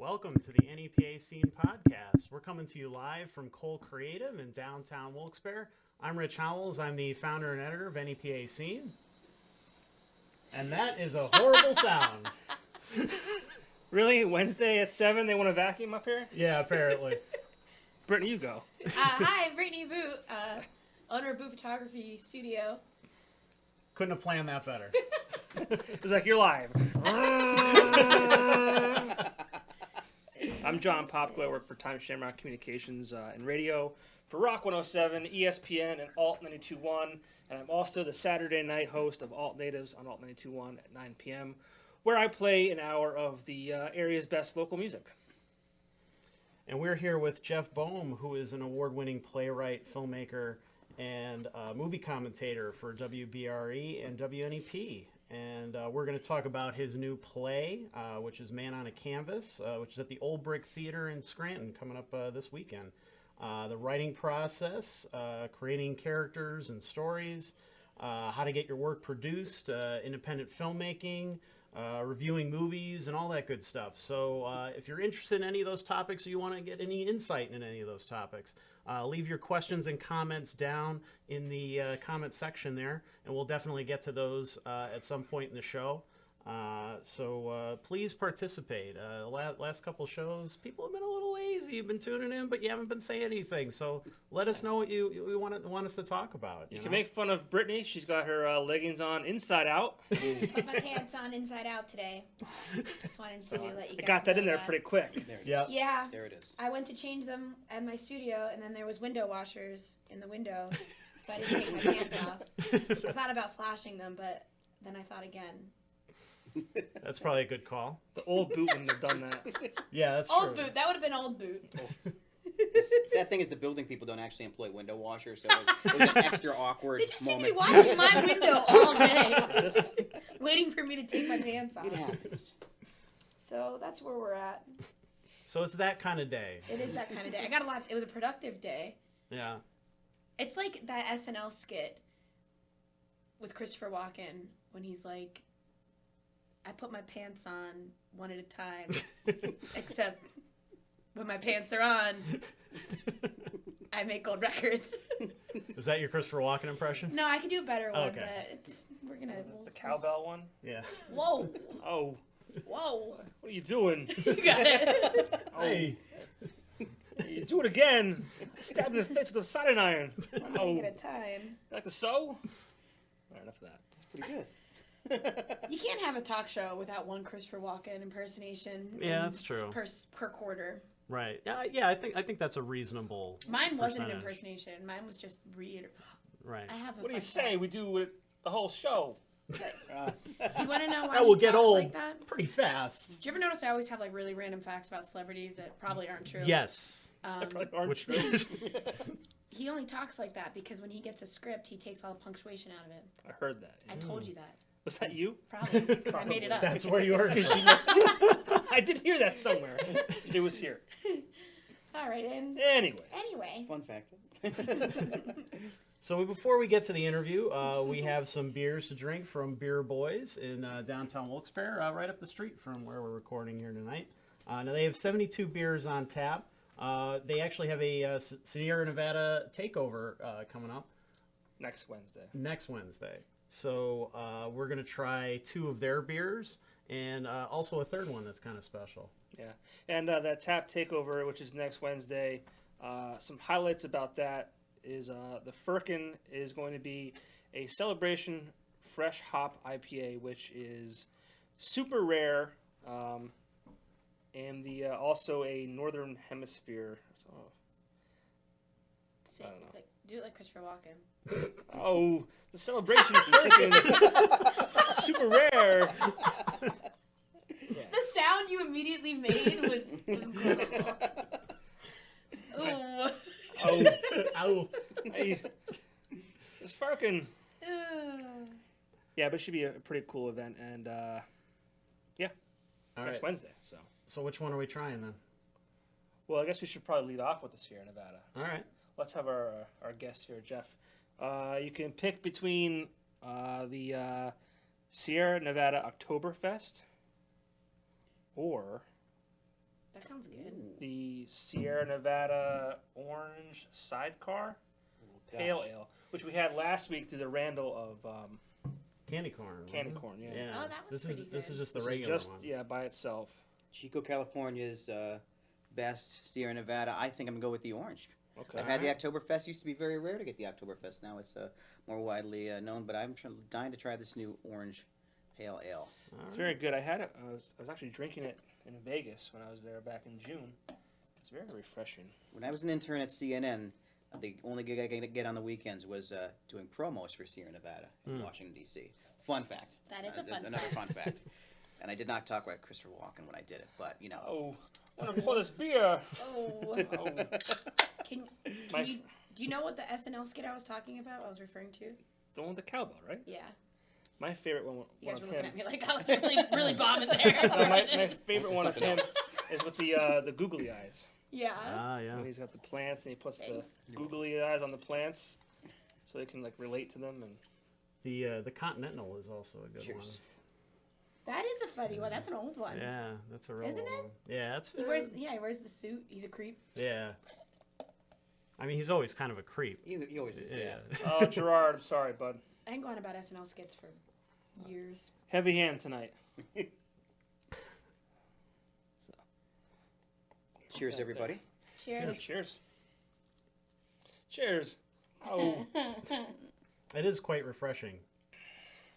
Welcome to the NEPA Scene Podcast. We're coming to you live from Cole Creative in downtown Wilkes-Barre. I'm Rich Howells. I'm the founder and editor of NEPA Scene. And that is a horrible sound. Really? Wednesday at 7 they want to vacuum up here? Yeah, apparently. Brittany, you go. Hi, I'm Brittany Boot, owner of Boot Photography Studio. Couldn't have planned that better. It's like, you're live. I'm John Popko. I work for Time Shamrock Communications and radio for Rock 107, ESPN, and Alt 92.1. And I'm also the Saturday night host of Alt Natives on Alt 92.1 at 9 p.m., where I play an hour of the area's best local music. And we're here with Jeff Boam, who is an award-winning playwright, filmmaker, and movie commentator for WBRE and WNEP. And we're going to talk about his new play, which is Man on a Canvas, which is at the Olde Brick Theatre in Scranton coming up this weekend. The writing process, creating characters and stories, how to get your work produced, independent filmmaking, reviewing movies, and all that good stuff. So if you're interested in any of those topics or you want to get any insight in any of those topics, leave your questions and comments down in the comment section there, and we'll definitely get to those at some point in the show. So please participate. Last couple shows, people have been a little lazy. You've been tuning in, but you haven't been saying anything. So let us know what you want us to talk about. You can make fun of Brittany. She's got her leggings on inside out. Put my pants on inside out today. Just wanted to let you guys I got that know in there pretty quick. Yeah. There it is. I went to change them at my studio, and then there was window washers in the window, so I didn't take my pants off. I thought about flashing them, but then I thought again. That's probably a good call. The old boot wouldn't have done that. Yeah, that's Old true. boot. That would have been old boot. Sad thing is the building people don't actually employ window washers, so it was an extra awkward They just seem to moment. be washing my window all day, waiting for me to take my pants off. It happens. So that's where we're at. So it's that kind of day. It is that kind of day. I got a lot. It was a productive day. Yeah. It's like that SNL skit with Christopher Walken when he's like, I put my pants on one at a time, except when my pants are on, I make gold records. Is that your Christopher Walken impression? No, I can do a better one, Okay. but we're going to... The cowbell one? Yeah. Whoa. Oh, Whoa. what are you doing? You got it. Hey. You do it again. Stab me in the face with a soldering iron. One thing at a time. You like to sew? All right, enough of that. It's pretty good. You can't have a talk show without one Christopher Walken impersonation. Yeah, that's true. Per quarter. Right. Yeah. I think that's a reasonable. Mine wasn't an percentage. impersonation. Mine was just Right. I have a What do you fun say? fact. We do it the whole show. Do you want to know why That will he get talks old like that? pretty fast. Do you ever notice I always have like really random facts about celebrities that probably aren't true? Yes. Probably aren't Which true. He only talks like that because when he gets a script, he takes all the punctuation out of it. I heard that. I told you that. Was that you? Probably, because I made it up. That's where you heard it. I did hear that somewhere. It was here. All right, and Anyway. Fun fact. So before we get to the interview, we have some beers to drink from Beer Boys in downtown Wilkes-Barre, right up the street from where we're recording here tonight. Now they have 72 beers on tap. They actually have a Sierra Nevada takeover coming up Next Wednesday. So we're going to try 2 of their beers and also a third one that's kind of special. Yeah. And that tap takeover, which is next Wednesday, some highlights about that is the Firkin is going to be a Celebration Fresh Hop IPA, which is super rare, and the also a Northern Hemisphere. Say, I don't know. like, do it like Christopher Walken. Oh, the Celebration Firkin, super rare. The sound you immediately made was incredible. Ooh. Oh, Ow. hey, it's Firkin. Yeah, but it should be a pretty cool event, and yeah, All next right. Wednesday. So which one are we trying then? Well, I guess we should probably lead off with the Sierra Nevada. All right. Let's have our guest here, Jeff. You can pick between the Sierra Nevada Oktoberfest or sounds good. the Sierra Nevada Orange Sidecar Pale Ale, which we had last week through the Randall of Candy corn. Candy Corn. Yeah. Oh, that was pretty This is good. just the This is regular just one. by itself. Chico, California's best Sierra Nevada. I think I'm going to go with the orange. Okay. I've had the Oktoberfest. Used to be very rare to get the Oktoberfest. Now it's more widely known. But I'm dying to try this new orange pale ale. It's very good. I had it. I was actually drinking it in Vegas when I was there back in June. It's very refreshing. When I was an intern at CNN, the only gig I could get on the weekends was doing promos for Sierra Nevada in Washington, D.C. Fun fact. That is a That's fun another fact. fun fact. And I did not talk like Christopher Walken when I did it, but, you know. Oh, I'm gonna pour this beer. Oh. Oh, Can My- you do you know what the SNL skit I was talking about? I was referring to. the one with the cowbell, right? Yeah. My favorite one. You guys of were looking him. at me like I was really bombing there. No, my favorite one of him is with the googly eyes. Yeah. Yeah. When he's got the plants and he puts Thanks. the googly eyes on the plants, so they can like relate to them. And The Continental is also a good Cheers. That is a funny one. That's an old one. one. Yeah, that's a real Isn't old it? one. Yeah, that's He wears the suit. He's a creep. yeah. I mean, he's always kind of a creep. He always is, yeah. oh, Gerard, I'm sorry, bud. I ain't gone about SNL skits for years. Heavy hand tonight. Cheers, everybody. Cheers. Cheers. Cheers. Oh, It is quite refreshing.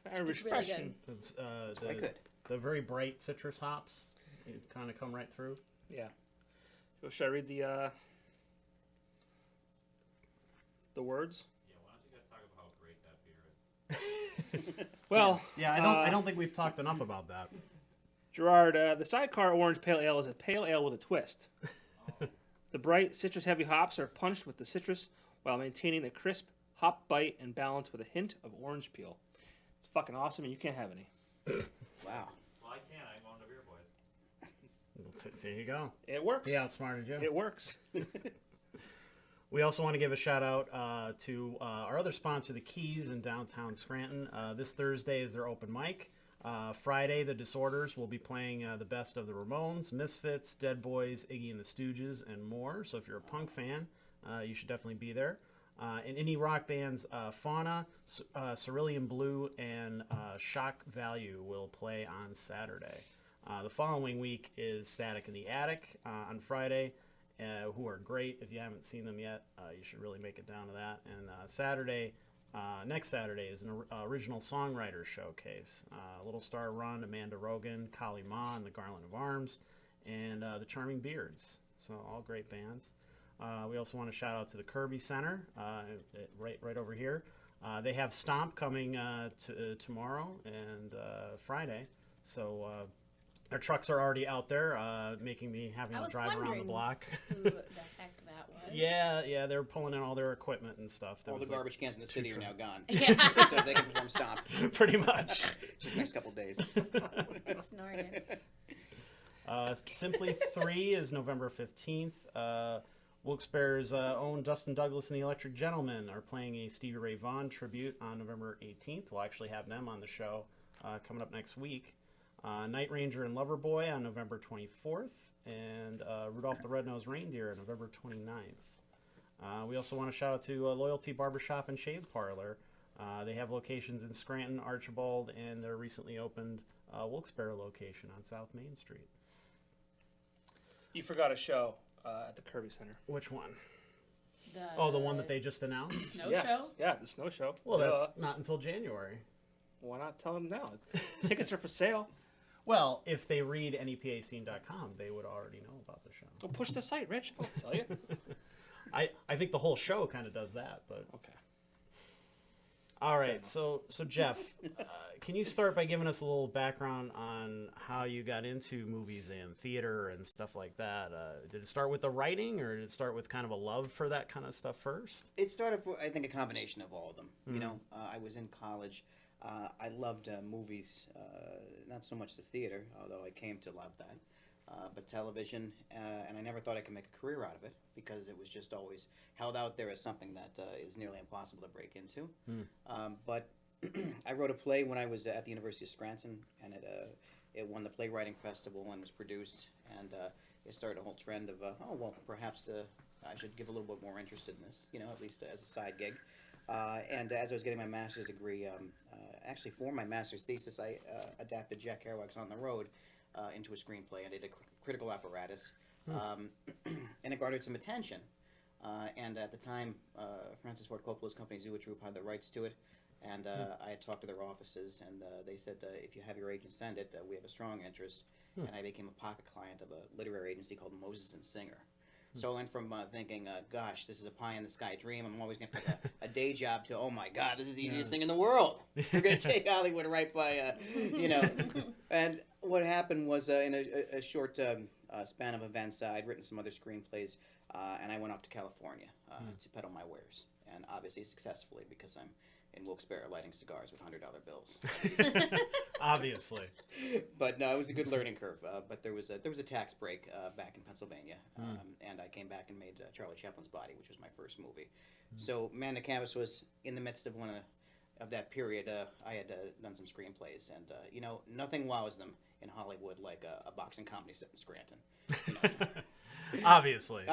very It's really refreshing. It's Quite good. the very bright citrus hops. It kind of come right through. Yeah. So should I read the words? Yeah, why don't you guys talk about how great that beer is? Well, Yeah, I don't think we've talked enough about that. Gerard, the Sidecar Orange Pale Ale is a pale ale with a twist. The bright, citrus-heavy hops are punched with the citrus while maintaining a crisp hop bite and balance with a hint of orange peel. It's fucking awesome, and you can't have any. Wow. Well, I can. I'm on the beer boys. There you go. It works. He outsmarted you. It works. We also want to give a shout out to our other sponsor, The Keys in downtown Scranton. This Thursday is their open mic. Friday, The Disorders will be playing the best of the Ramones, Misfits, Dead Boys, Iggy and the Stooges, and more. So if you're a punk fan, you should definitely be there. And indie rock bands Fauna, Cerulean Blue, and Shock Value will play on Saturday. The following week is Static in the Attic on Friday, who are great. If you haven't seen them yet, you should really make it down to that. And next Saturday is an original songwriter showcase. Little Star Run, Amanda Rogan, Kali Ma and the Garland of Arms, and the Charming Beards. So all great bands. We also want to shout out to the Kirby Center, right over here. They have Stomp coming tomorrow and Friday. So their trucks are already out there, making me having I to was drive around the wondering block. Who the heck that was? Yeah, they're pulling in all their equipment and stuff. There All the was, like, garbage cans in the city are now gone. Yeah. So they can perform Stomp pretty much. for the next couple of days. Snorting. Simply 3 is November 15th. Wilkes-Barre's own Dustin Douglas and the Electric Gentlemen are playing a Stevie Ray Vaughan tribute on November 18th. We'll actually have them on the show coming up next week. Night Ranger and Loverboy on November 24th, and Rudolph the Red-Nosed Reindeer on November 29th. We also want to shout out to Loyalty Barbershop and Shave Parlor. They have locations in Scranton, Archibald, and their recently opened Wilkes-Barre location on South Main Street. You forgot a show at the Kirby Center. Which one? The The one that they just announced? snow yeah. show. Yeah, the snow show. Well, that's not until January. Why not tell them now? Tickets are for sale. Well, if they read NEPAscene.com, they would already know about the show. Go push the site, Rich. I'll tell you. I think the whole show kind of does that, but Okay. all right. So Jeff, can you start by giving us a little background on how you got into movies and theater and stuff like that? Did it start with the writing, or did it start with kind of a love for that kind of stuff first? It started, I think, a combination of all of them. You know, I was in college. I loved movies, not so much the theater, although I came to love that, but television, and I never thought I could make a career out of it because it was just always held out there as something that is nearly impossible to break into. But I wrote a play when I was at the University of Scranton, and it won the Playwriting Festival and was produced, and it started a whole trend of, perhaps I should give a little bit more interest in this, at least as a side gig. And as I was getting my master's degree, actually for my master's thesis, I adapted Jack Kerouac's On the Road into a screenplay. I did a critical apparatus, and it garnered some attention. And at the time, Francis Ford Coppola's company Zoetrope had the rights to it, and I had talked to their offices, and they said, if you have your agent send it, we have a strong interest. And I became a pocket client of a literary agency called Moses and Singer. So I went from thinking, gosh, this is a pie-in-the-sky dream. I'm always going to put a day job to, oh, my God, this is the easiest thing in the world. We're going to take Hollywood right by, And what happened was in a short span of events, I'd written some other screenplays, and I went off to California to peddle my wares. And obviously successfully, because I'm in Wilkes-Barre lighting cigars with $100 bills. Obviously. But no, it was a good learning curve. But there was a tax break back in Pennsylvania, and I came back and made Charlie Chaplin's Body, which was my first movie. So Man to Canvas was in the midst of of that period. I had done some screenplays, and nothing wows them in Hollywood like a boxing comedy set in Scranton. Obviously.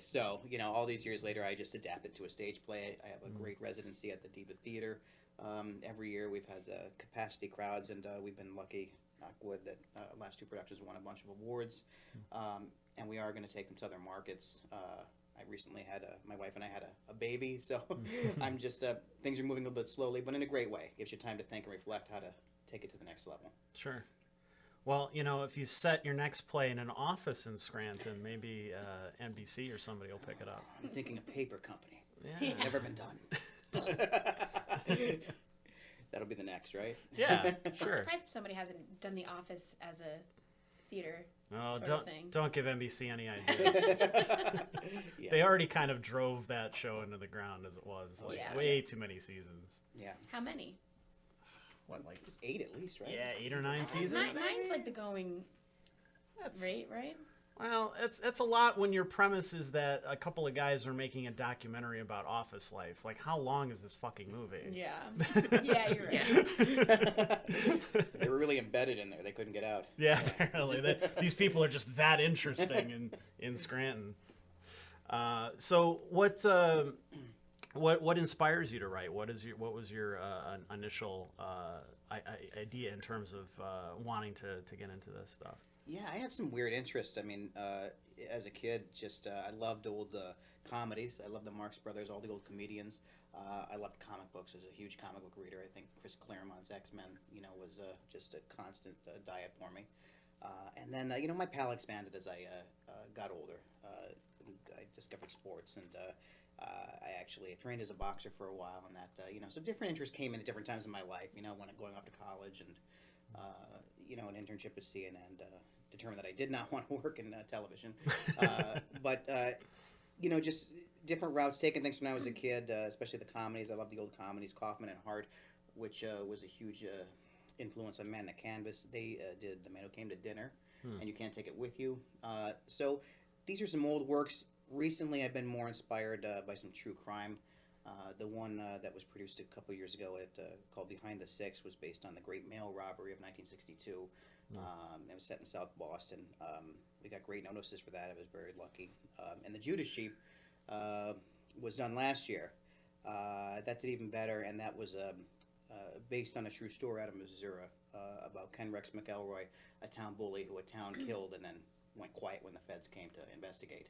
So, all these years later, I just adapted to a stage play. I have a great residency at the Diva Theatre. Every year we've had capacity crowds, and we've been lucky, knock wood, that last two productions won a bunch of awards. And we are going to take them to other markets. I recently had my wife and I had a baby, so I'm just, things are moving a little bit slowly, but in a great way. Gives you time to think and reflect how to take it to the next level. Sure. Well, if you set your next play in an office in Scranton, maybe NBC or somebody will pick it up. I'm thinking a paper company. Yeah. Never been done. That'll be the next, right? Yeah, I'm sure. surprised somebody hasn't done The Office as a theater Oh, sort of thing. don't give NBC any ideas. Yeah. They already kind of drove that show into the ground as it was. Way too many seasons. Yeah. How many? What, like, it was 8 at least, right? Yeah, 8 or 9 seasons. Nine's like the going rate, right? Well, it's a lot when your premise is that a couple of guys are making a documentary about office life. Like, how long is this fucking movie? Yeah. Yeah, you're right. They were really embedded in there. They couldn't get out. Yeah, apparently. These people are just that interesting in Scranton. So what inspires you to write? What was your initial idea in terms of wanting to get into this stuff? Yeah, I had some weird interest. I mean, as a kid, I loved old comedies. I loved the Marx Brothers, all the old comedians. I loved comic books. I was a huge comic book reader. I think Chris Claremont's X-Men, was just a constant diet for me. And then, my palate expanded as I got older. I discovered sports, and I actually trained as a boxer for a while, and that, so different interests came in at different times in my life, when going off to college and, an internship at CNN, determined that I did not want to work in television. But just different routes, taking things when I was a kid, especially the comedies. I love the old comedies, Kaufman and Hart, which was a huge influence on Man to Canvas. They did The Man Who Came to Dinner, and You Can't Take It With You. So these are some old works. Recently, I've been more inspired by some true crime. The one that was produced a couple years ago called Behind the Six was based on the Great Mail Robbery of 1962. It was set in South Boston. We got great notices for that. I was very lucky. And The Judas Sheep was done last year. That did even better, and that was based on a true story out of Missouri about Ken Rex McElroy, a town bully who a town killed and then went quiet when the feds came to investigate.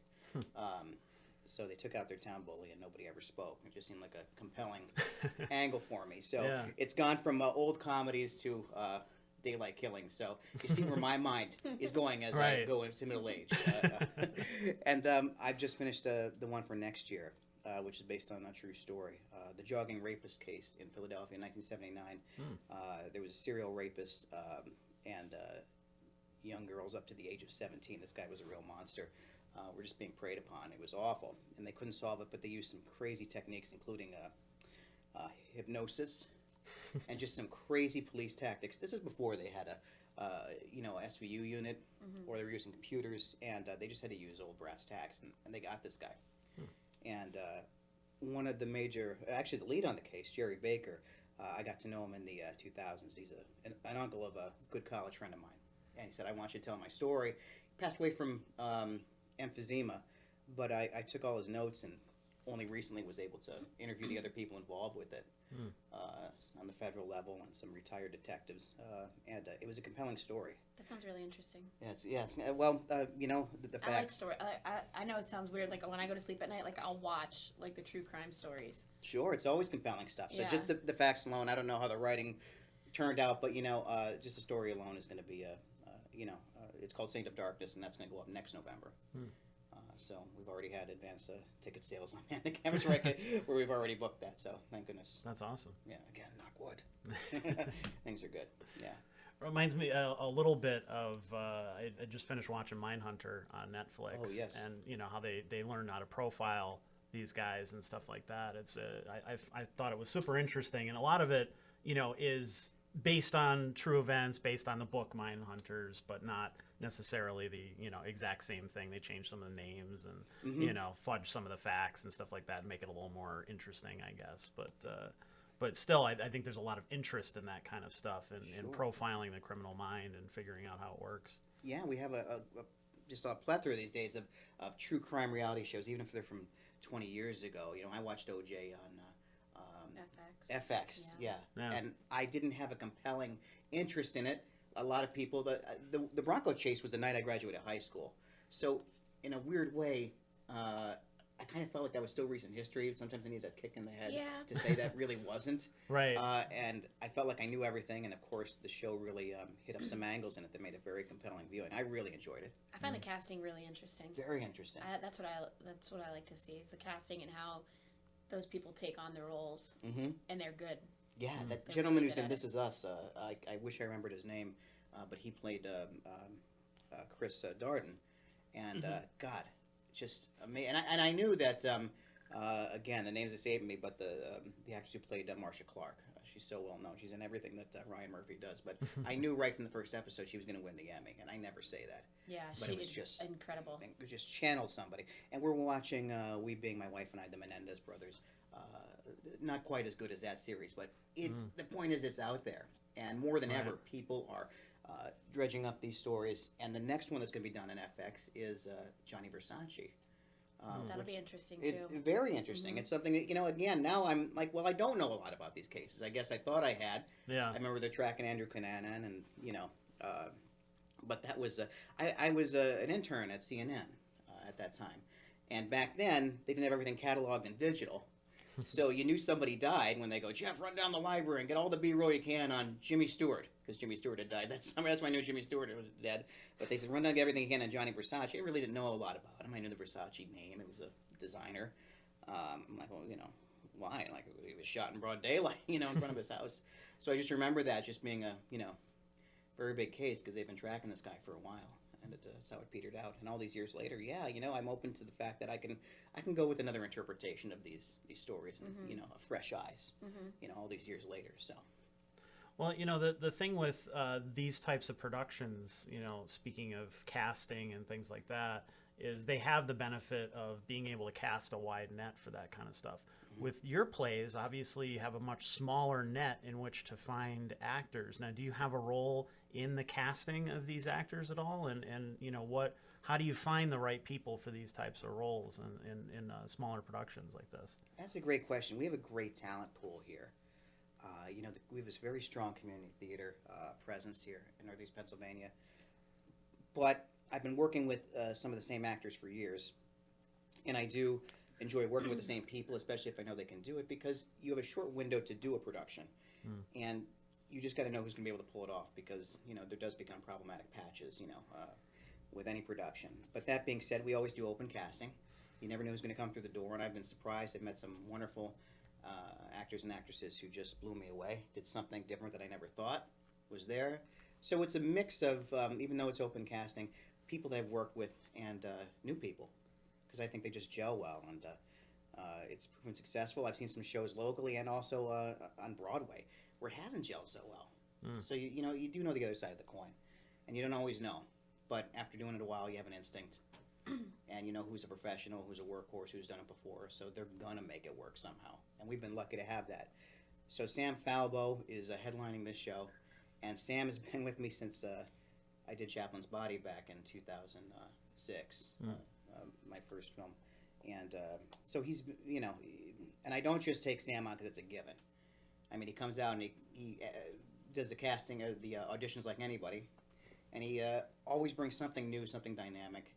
So they took out their town bully and nobody ever spoke. It just seemed like a compelling angle for me. So it's gone from old comedies to daylight killings. So you see where my mind is going as I go into middle age. And I've just finished the one for next year, which is based on a true story. The jogging rapist case in Philadelphia in 1979. There was a serial rapist and young girls up to the age of 17. This guy was a real monster. Were just being preyed upon. It was awful, and they couldn't solve it, but they used some crazy techniques, including hypnosis and just some crazy police tactics. This is before they had a SVU unit, or they were using computers, and they just had to use old brass tacks, and they got this guy. And one of the actually the lead on the case, Jerry Baker, I got to know him in the 2000s. He's an uncle of a good college friend of mine. And he said, I want you to tell my story. passed away from emphysema, but I took all his notes and only recently was able to interview the other people involved with it on the federal level and some retired detectives, and it was a compelling story. That sounds really interesting. Well, you know, the I like facts. story. I know it sounds weird. Like when I go to sleep at night, like I'll watch like the true crime stories. Sure, it's always compelling stuff. So Yeah. just the facts alone, I don't know how the writing turned out, but you know, just the story alone is going to be it's called Saint of Darkness, and that's going to go up next November. So we've already had advance ticket sales on the Campus Record where we've already booked that. So thank goodness. That's awesome. Yeah, again, knock wood. Things are good. Yeah. Reminds me a little bit of I just finished watching Mindhunter on Netflix. Oh, yes. And you know how they learn how to profile these guys and stuff like that. It's I thought it was super interesting, and a lot of it, you know, is based on true events, based on the book Mindhunters, but not necessarily the, you know, exact same thing. They change some of the names and you know, fudge some of the facts and stuff like that and make it a little more interesting, I guess. But still, I think there's a lot of interest in that kind of stuff and in profiling the criminal mind and figuring out how it works. Yeah, we have just a plethora these days of true crime reality shows, even if they're from 20 years ago. You know, I watched OJ on FX, yeah. And I didn't have a compelling interest in it. A lot of people, the Bronco chase was the night I graduated high school. So in a weird way, I kind of felt like that was still recent history. Sometimes I need a kick in the head to say that really wasn't. Right. And I felt like I knew everything. And of course, the show really hit up some angles in it that made it very compelling viewing. I really enjoyed it. I find the casting really interesting. Very interesting. That's what I like to see is the casting and how those people take on the roles, and they're good. Yeah, that They're gentleman really who's good in at This Is Us, I wish I remembered his name, but he played Chris Darden, and God, just amazing. And I knew that again, the name's escaping me, but the actress who played Marcia Clark, she's so well known. She's in everything that Ryan Murphy does. But I knew right from the first episode she was going to win the Emmy, and I never say that. Yeah, But she it was did just incredible. It just channeled somebody. And we're watching, we being my wife and I, the Menendez brothers. Not quite as good as that series, but the point is it's out there. And more than ever, people are dredging up these stories. And the next one that's going to be done in FX is Johnny Versace. That'll be interesting, It's too. very interesting. It's something that, you know, again, now I'm like, well, I don't know a lot about these cases. I guess I thought I had. Yeah. I remember they're tracking Andrew Cunanan and, you know, but that was, I was an intern at CNN at that time. And back then, they didn't have everything cataloged and digital. So you knew somebody died when they go, Jeff, run down the library and get all the B-roll you can on Jimmy Stewart, because Jimmy Stewart had died. That's why I knew Jimmy Stewart was dead. But they said, run down and get everything you can on Johnny Versace. I really didn't know a lot about him. I knew the Versace name. It was a designer. I'm like, well, you know, why? Like, he was shot in broad daylight, you know, in front of his house. So I just remember that just being a, you know, very big case because they've been tracking this guy for a while. And that's how it petered out. And all these years later, yeah, you know, I'm open to the fact that I can go with another interpretation of these stories and, you know, fresh eyes, you know, all these years later. So, Well, you know, the thing with these types of productions, you know, speaking of casting and things like that, is they have the benefit of being able to cast a wide net for that kind of stuff. With your plays, obviously, you have a much smaller net in which to find actors. Now, do you have a role in the casting of these actors at all? And you know, how do you find the right people for these types of roles in smaller productions like this? that's a great question. We have a great talent pool here. You know, we have this very strong community theater presence here in Northeast Pennsylvania. But I've been working with some of the same actors for years. And I do enjoy working with the same people, especially if I know they can do it, because you have a short window to do a production. And you just got to know who's going to be able to pull it off, because, you know, there does become problematic patches, you know, with any production. But that being said, we always do open casting. You never know who's going to come through the door, and I've been surprised. I've met some wonderful actors and actresses who just blew me away, did something different that I never thought was there. So it's a mix of, even though it's open casting, people that I've worked with and new people, because I think they just gel well, and it's proven successful. I've seen some shows locally and also on Broadway where it hasn't gelled so well. So you know, you do know the other side of the coin, and you don't always know, but after doing it a while, you have an instinct, and you know who's a professional, who's a workhorse, who's done it before, so they're gonna make it work somehow, and we've been lucky to have that. So Sam Falbo is headlining this show, and Sam has been with me since I did Chaplin's Body back in 2006, my first film. And so he's, you know, and I don't just take Sam on because it's a given. I mean, he comes out and he does the casting, the auditions like anybody. And he always brings something new, something dynamic.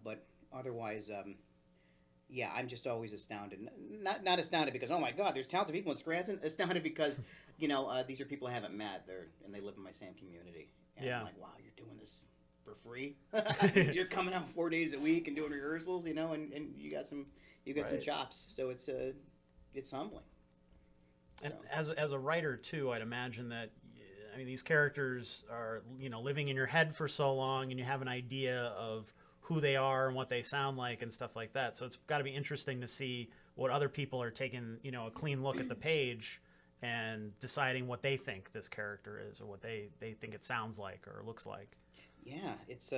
But otherwise, yeah, I'm just always astounded. Not astounded because, oh my God, there's talented people in Scranton. Astounded because, you know, these are people I haven't met. And they live in my same community. And I'm like, wow, you're doing this for free? You're coming out 4 days a week and doing rehearsals, you know, and you got some chops. So it's humbling. And So. as a writer too, I'd imagine that, I mean, these characters are, you know, living in your head for so long, and you have an idea of who they are and what they sound like and stuff like that. So it's got to be interesting to see what other people are taking, you know, a clean look at the page and deciding what they think this character is, or what they think it sounds like or looks like. Yeah, it's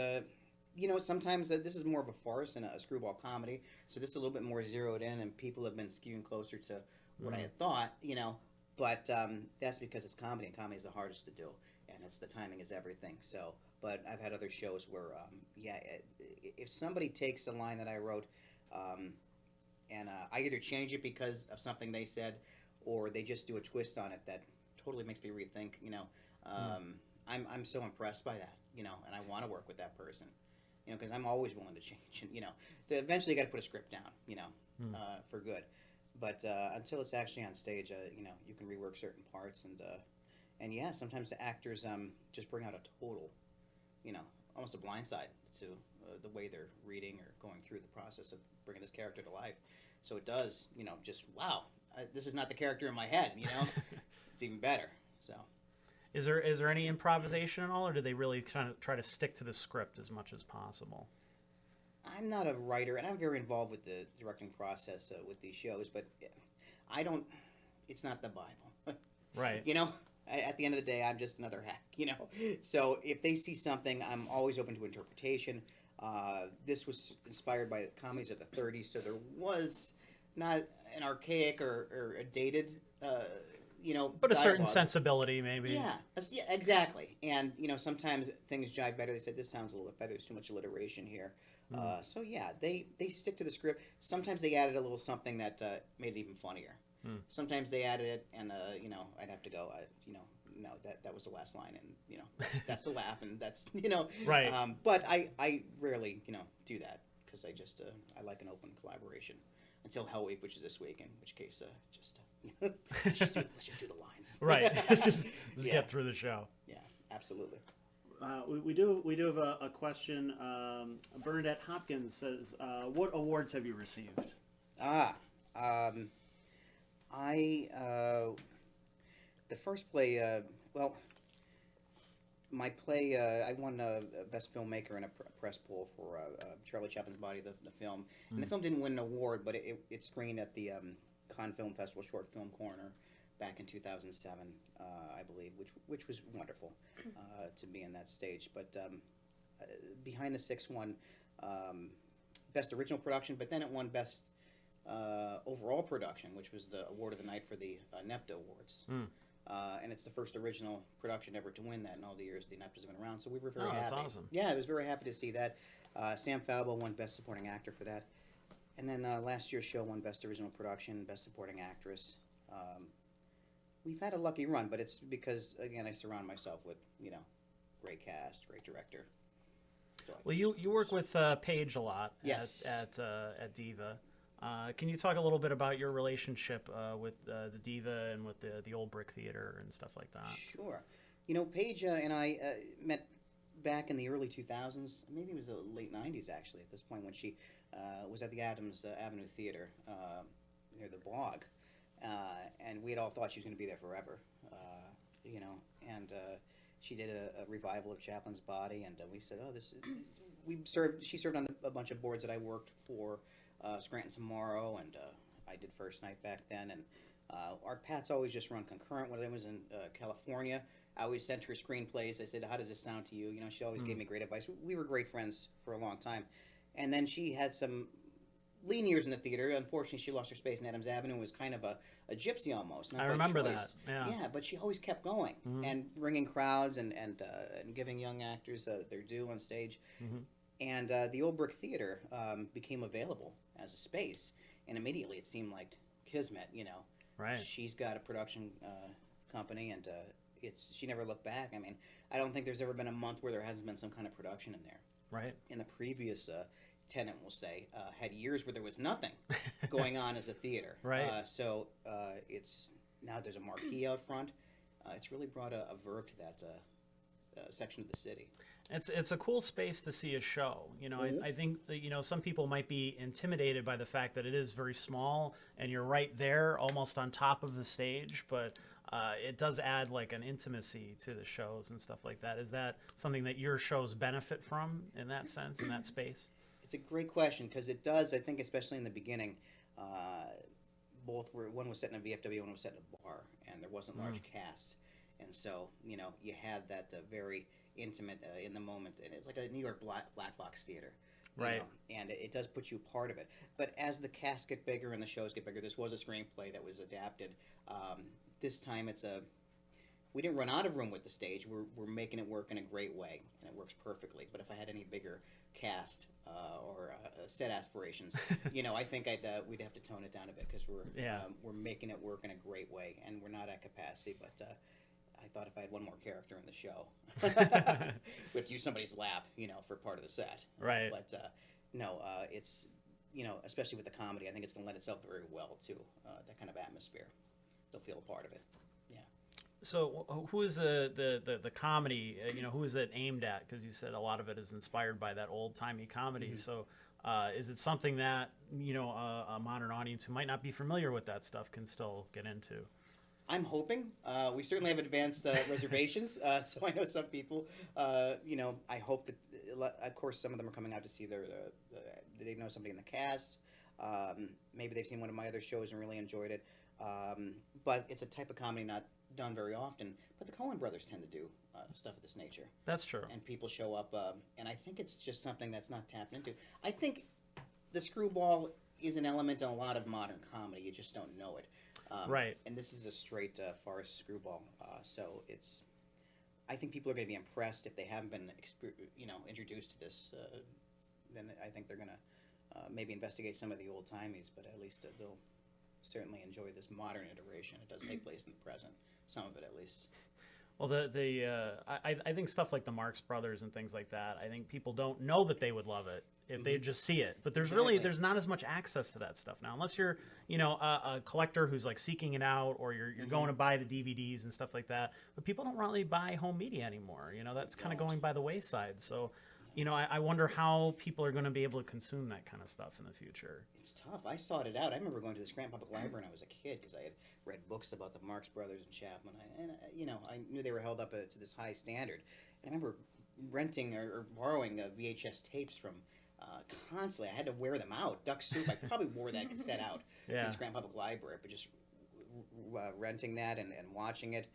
you know, sometimes this is more of a farce and a screwball comedy, so this is a little bit more zeroed in, and people have been skewing closer to what I had thought, you know. But that's because it's comedy, and comedy is the hardest to do, and it's the timing is everything. So, but I've had other shows where, yeah, if somebody takes a line that I wrote, and I either change it because of something they said, or they just do a twist on it that totally makes me rethink. You know, I'm so impressed by that. You know, and I want to work with that person. You know, because I'm always willing to change. And you know, eventually you got to put a script down. You know, for good. But until it's actually on stage, you know, you can rework certain parts, and yeah, sometimes the actors just bring out a total, you know, almost a blindside to the way they're reading or going through the process of bringing this character to life. So it does, you know, just wow, this is not the character in my head, you know, it's even better. So, is there any improvisation at all, or do they really kind of try to stick to the script as much as possible? I'm not a writer, and I'm very involved with the directing process with these shows, but I don't, it's not the Bible. Right. You know, at the end of the day, I'm just another hack, you know. So if they see something, I'm always open to interpretation. This was inspired by the comedies of the 30s, so there was not an archaic or a dated, you know, but a dialogue. certain sensibility, maybe. Yeah, exactly. And, you know, sometimes things jive better. They said, this sounds a little bit better. There's too much alliteration here. So, yeah, they stick to the script. Sometimes they added a little something that made it even funnier. Sometimes they added it, and, you know, I'd have to go, you know, no, that was the last line, and, you know, that's the laugh, and that's, you know. Right. But I rarely, you know, do that, because I just, I like an open collaboration. Until Hell Week, which is this week, in which case, just let's just do the lines. Right. let's just get through the show. Yeah, absolutely. We do have a question. Bernadette Hopkins says, "What awards have you received?" The first play. Well, my play. I won Best Filmmaker in a press poll for Charlie Chaplin's Body, the film. And the film didn't win an award, but it screened at the Cannes Film Festival Short Film Corner back in 2007, I believe, which was wonderful to be in that stage. But Behind the Six won Best Original Production, but then it won Best Overall Production, which was the award of the night for the NEPA Awards. And it's the first original production ever to win that in all the years the NEPA's been around. So we were very happy. That's awesome. Yeah, I was very happy to see that. Sam Falbo won Best Supporting Actor for that. And then last year's show won Best Original Production, Best Supporting Actress. We've had a lucky run, but it's because, again, I surround myself with, you know, great cast, great director. So Well, you work with Paige a lot Yes. at Diva. Can you talk a little bit about your relationship with the Diva and with the Olde Brick Theatre and stuff like that? Sure. You know, Paige and I met back in the early 2000s, maybe it was the late 90s actually, at this point, when she was at the Adams Avenue Theater near the Blog. And we had all thought she was going to be there forever, you know, and she did a revival of Chaplin's Body, and we said, oh, she served on a bunch of boards that I worked for, Scranton Tomorrow, and I did First Night back then, and our Pats always just run concurrent. When I was in California, I always sent her screenplays. I said, how does this sound to you? You know, she always gave me great advice. We were great friends for a long time. And then she had some lean years in the theater. Unfortunately, she lost her space in Adams Avenue and was kind of a gypsy almost. Not I by remember choice. that. Yeah. But she always kept going and bringing crowds and giving young actors their due on stage. And the Olde Brick Theatre became available as a space, and immediately it seemed like kismet. Right. She's got a production company, and she never looked back. I mean, I don't think there's ever been a month where there hasn't been some kind of production in there. Right. And the previous tenant, we'll say, had years where there was nothing going on as a theater. Right. So it's now there's a marquee out front. It's really brought a verve to that section of the city. It's a cool space to see a show. I think that, some people might be intimidated by the fact that it is very small and you're right there almost on top of the stage, but it does add like an intimacy to the shows and stuff like that. Is that something that your shows benefit from in that sense, in that space? It's a great question because it does, I think, especially in the beginning, one was set in a VFW, one was set in a bar, and there wasn't large casts. And so, you had that very intimate in the moment, and it's like a New York black box theater. Right. And it does put you part of it. But as the casts get bigger and the shows get bigger, this was a screenplay that was adapted. This time we didn't run out of room with the stage. We're making it work in a great way, and it works perfectly. But if I had any bigger cast or set aspirations, I think we'd have to tone it down a bit because we're making it work in a great way, and we're not at capacity. But I thought if I had one more character in the show, we have to use somebody's lap, for part of the set. Right. But no, it's especially with the comedy, I think it's going to lend itself very well to that kind of atmosphere. They'll feel a part of it. Yeah. So who is the comedy? Who is it aimed at? Because you said a lot of it is inspired by that old timey comedy. So is it something that a modern audience who might not be familiar with that stuff can still get into? I'm hoping. We certainly have advanced reservations, so I know some people. I hope that, of course, some of them are coming out to see they know somebody in the cast. Maybe they've seen one of my other shows and really enjoyed it. But it's a type of comedy not done very often. But the Coen brothers tend to do stuff of this nature. That's true. And people show up, and I think it's just something that's not tapped into. I think the screwball is an element in a lot of modern comedy. You just don't know it. Right. And this is a straight farce screwball. So I think people are going to be impressed if they haven't been, introduced to this. Then I think they're going to maybe investigate some of the old timies, but at least they'll certainly enjoy this modern iteration. It does take place in the present, some of it at least. Well, I think stuff like the Marx Brothers and things like that, I think people don't know that they would love it if they just see it. But there's there's not as much access to that stuff now, unless you're, a collector who's like seeking it out, or you're going to buy the DVDs and stuff like that. But people don't really buy home media anymore. That's kind of going by the wayside. So, I wonder how people are going to be able to consume that kind of stuff in the future. It's tough. I sought it out. I remember going to the Scranton Public Library when I was a kid because I had read books about the Marx Brothers and Chaplin, and I knew they were held up to this high standard. And I remember renting or borrowing VHS tapes from constantly. I had to wear them out. Duck Soup, I probably wore that cassette out from the Scranton Public Library, but just renting that and watching it,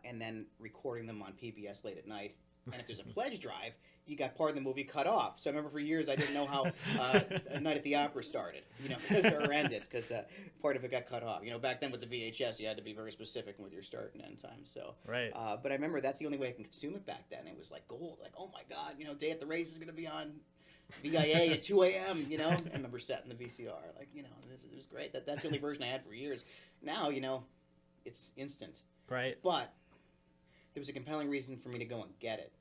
and then recording them on PBS late at night. And if there's a pledge drive, you got part of the movie cut off. So I remember for years I didn't know how A Night at the Opera started, or ended, because part of it got cut off. Back then with the VHS, you had to be very specific with your start and end time. So, right. But I remember that's the only way I can consume it back then. It was like gold. Like, oh my God, Day at the Race is going to be on VIA at 2 a.m., I remember setting the VCR. Like, it was great. That's the only version I had for years. Now, it's instant. Right. But there was a compelling reason for me to go and get it.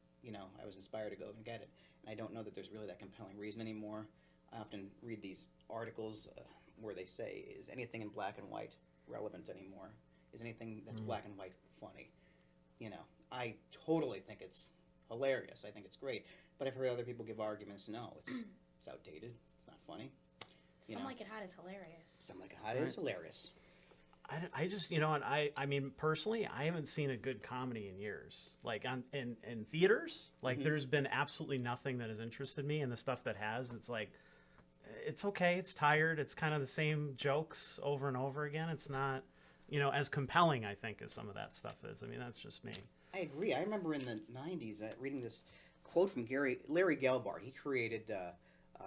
I was inspired to go and get it. And I don't know that there's really that compelling reason anymore. I often read these articles where they say, is anything in black and white relevant anymore? Is anything that's black and white funny? I totally think it's hilarious. I think it's great. But I've heard other people give arguments, no, it's outdated. It's not funny. Some Like It Hot is hilarious. Some Like It Hot is hilarious. I just, and I mean, personally, I haven't seen a good comedy in years. Like in theaters, like there's been absolutely nothing that has interested me, and the stuff that has, it's like, it's okay, it's tired, it's kind of the same jokes over and over again. It's not, as compelling, I think, as some of that stuff is. I mean, that's just me. I agree. I remember in the 90s reading this quote from Larry Gelbart. He created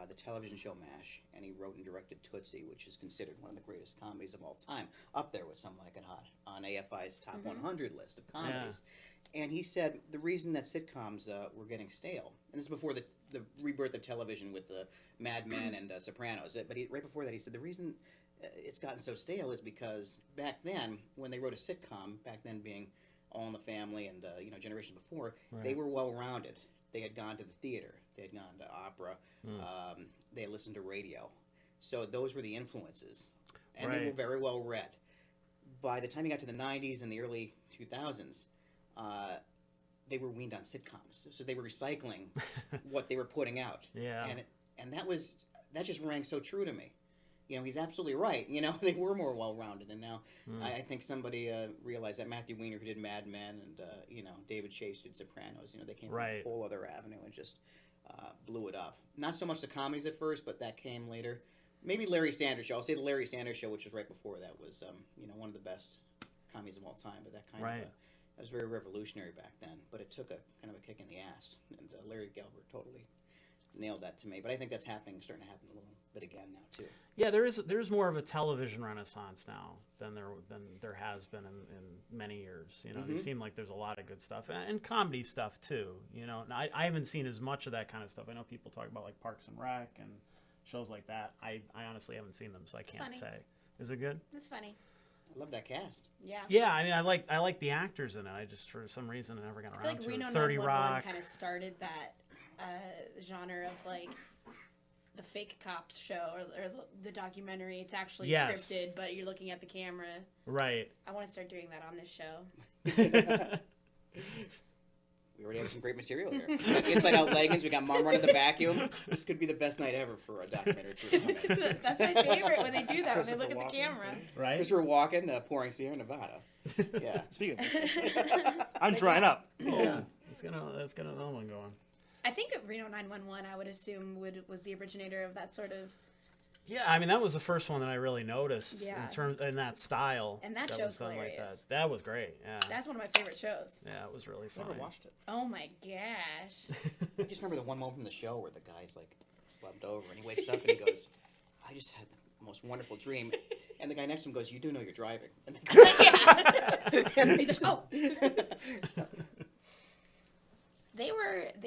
the television show MASH, and he wrote and directed Tootsie, which is considered one of the greatest comedies of all time, up there with Some Like It Hot on AFI's top 100 list of comedies. And he said the reason that sitcoms were getting stale, and this is before the rebirth of television with the Mad Men and Sopranos, but right before that he said the reason it's gotten so stale is because back then, when they wrote a sitcom, back then being All in the Family and generations before, they were well-rounded. They had gone to the theater, they had gone to opera, they had listened to radio. So those were the influences, and they were very well read. By the time you got to the 90s and the early 2000s, they were weaned on sitcoms, so they were recycling what they were putting out. And that just rang so true to me. He's absolutely right. They were more well-rounded, and now I think somebody realized that Matthew Weiner, who did Mad Men, and David Chase, who did Sopranos, they came from a whole other avenue and just blew it up. Not so much the comedies at first, but that came later. Maybe Larry Sanders Show. I'll say the Larry Sanders Show, which was right before that, was one of the best comedies of all time. But that kind of that was very revolutionary back then. But it took a kind of a kick in the ass, and Larry Gelbart totally nailed that to me. But I think that's starting to happen a little bit again now too. Yeah, there's more of a television renaissance now than there has been in many years. It seems like there's a lot of good stuff and comedy stuff too. And I haven't seen as much of that kind of stuff. I know people talk about like Parks and Rec and shows like that. I honestly haven't seen them, so I can't say. Is it good? It's funny. I love that cast. Yeah. Yeah, I mean, I like the actors in it. I just, for some reason, I never got around to Reno it. 30 Rock kind of started that genre of like the fake cops show or the documentary. It's actually scripted, but you're looking at the camera. Right. I want to start doing that on this show. We already have some great material here. We got Inside Out leggings. We got Mom running the vacuum. This could be the best night ever for a documentary. That's my favorite when they do that, when they look at the camera. Right. Christopher Walken pouring Sierra Nevada. Yeah. Speaking of I'm drying up. Yeah. That's got another one going. I think Reno 911, I would assume, was the originator of that sort of. Yeah, I mean that was the first one that I really noticed Yeah. in that style. And that was show's done hilarious. like that. That was great. Yeah. That's one of my favorite shows. Yeah, it was really fun. Never watched it. Oh my gosh. I just remember the one moment from the show where the guy's like slumped over and he wakes up and he goes, I just had the most wonderful dream. And the guy next to him goes, you do know you're driving. And Yeah. He's like, oh. They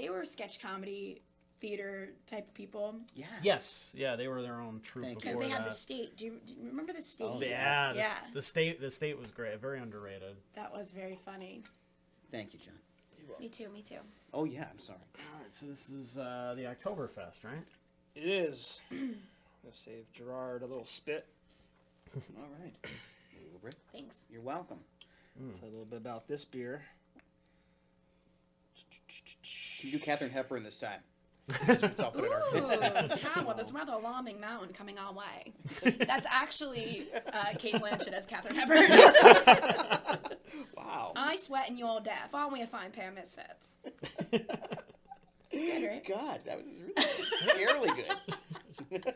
were sketch comedy theater type of people. Yeah. Yes. Yeah, they were their own troupe Thank you. Because before they had that. the state. Do you remember the state? Oh, yeah. Yeah. The state was great. Very underrated. That was very funny. Thank you, John. Me too. Oh, yeah, I'm sorry. All right, so this is the Oktoberfest, right? It is. I'm going to save Gerard a little spit. All right. Rick, Thanks. you're welcome. Tell you a little bit about this beer. Can you do Katharine Hepburn this time? I'll put it Ooh, how? That's a rather alarming mountain coming our way. That's actually Kate Blanchett as Katharine Hepburn. Wow. I sweat and you're deaf. Aren't we a fine pair of misfits? Good, right? God, that was really scarily good.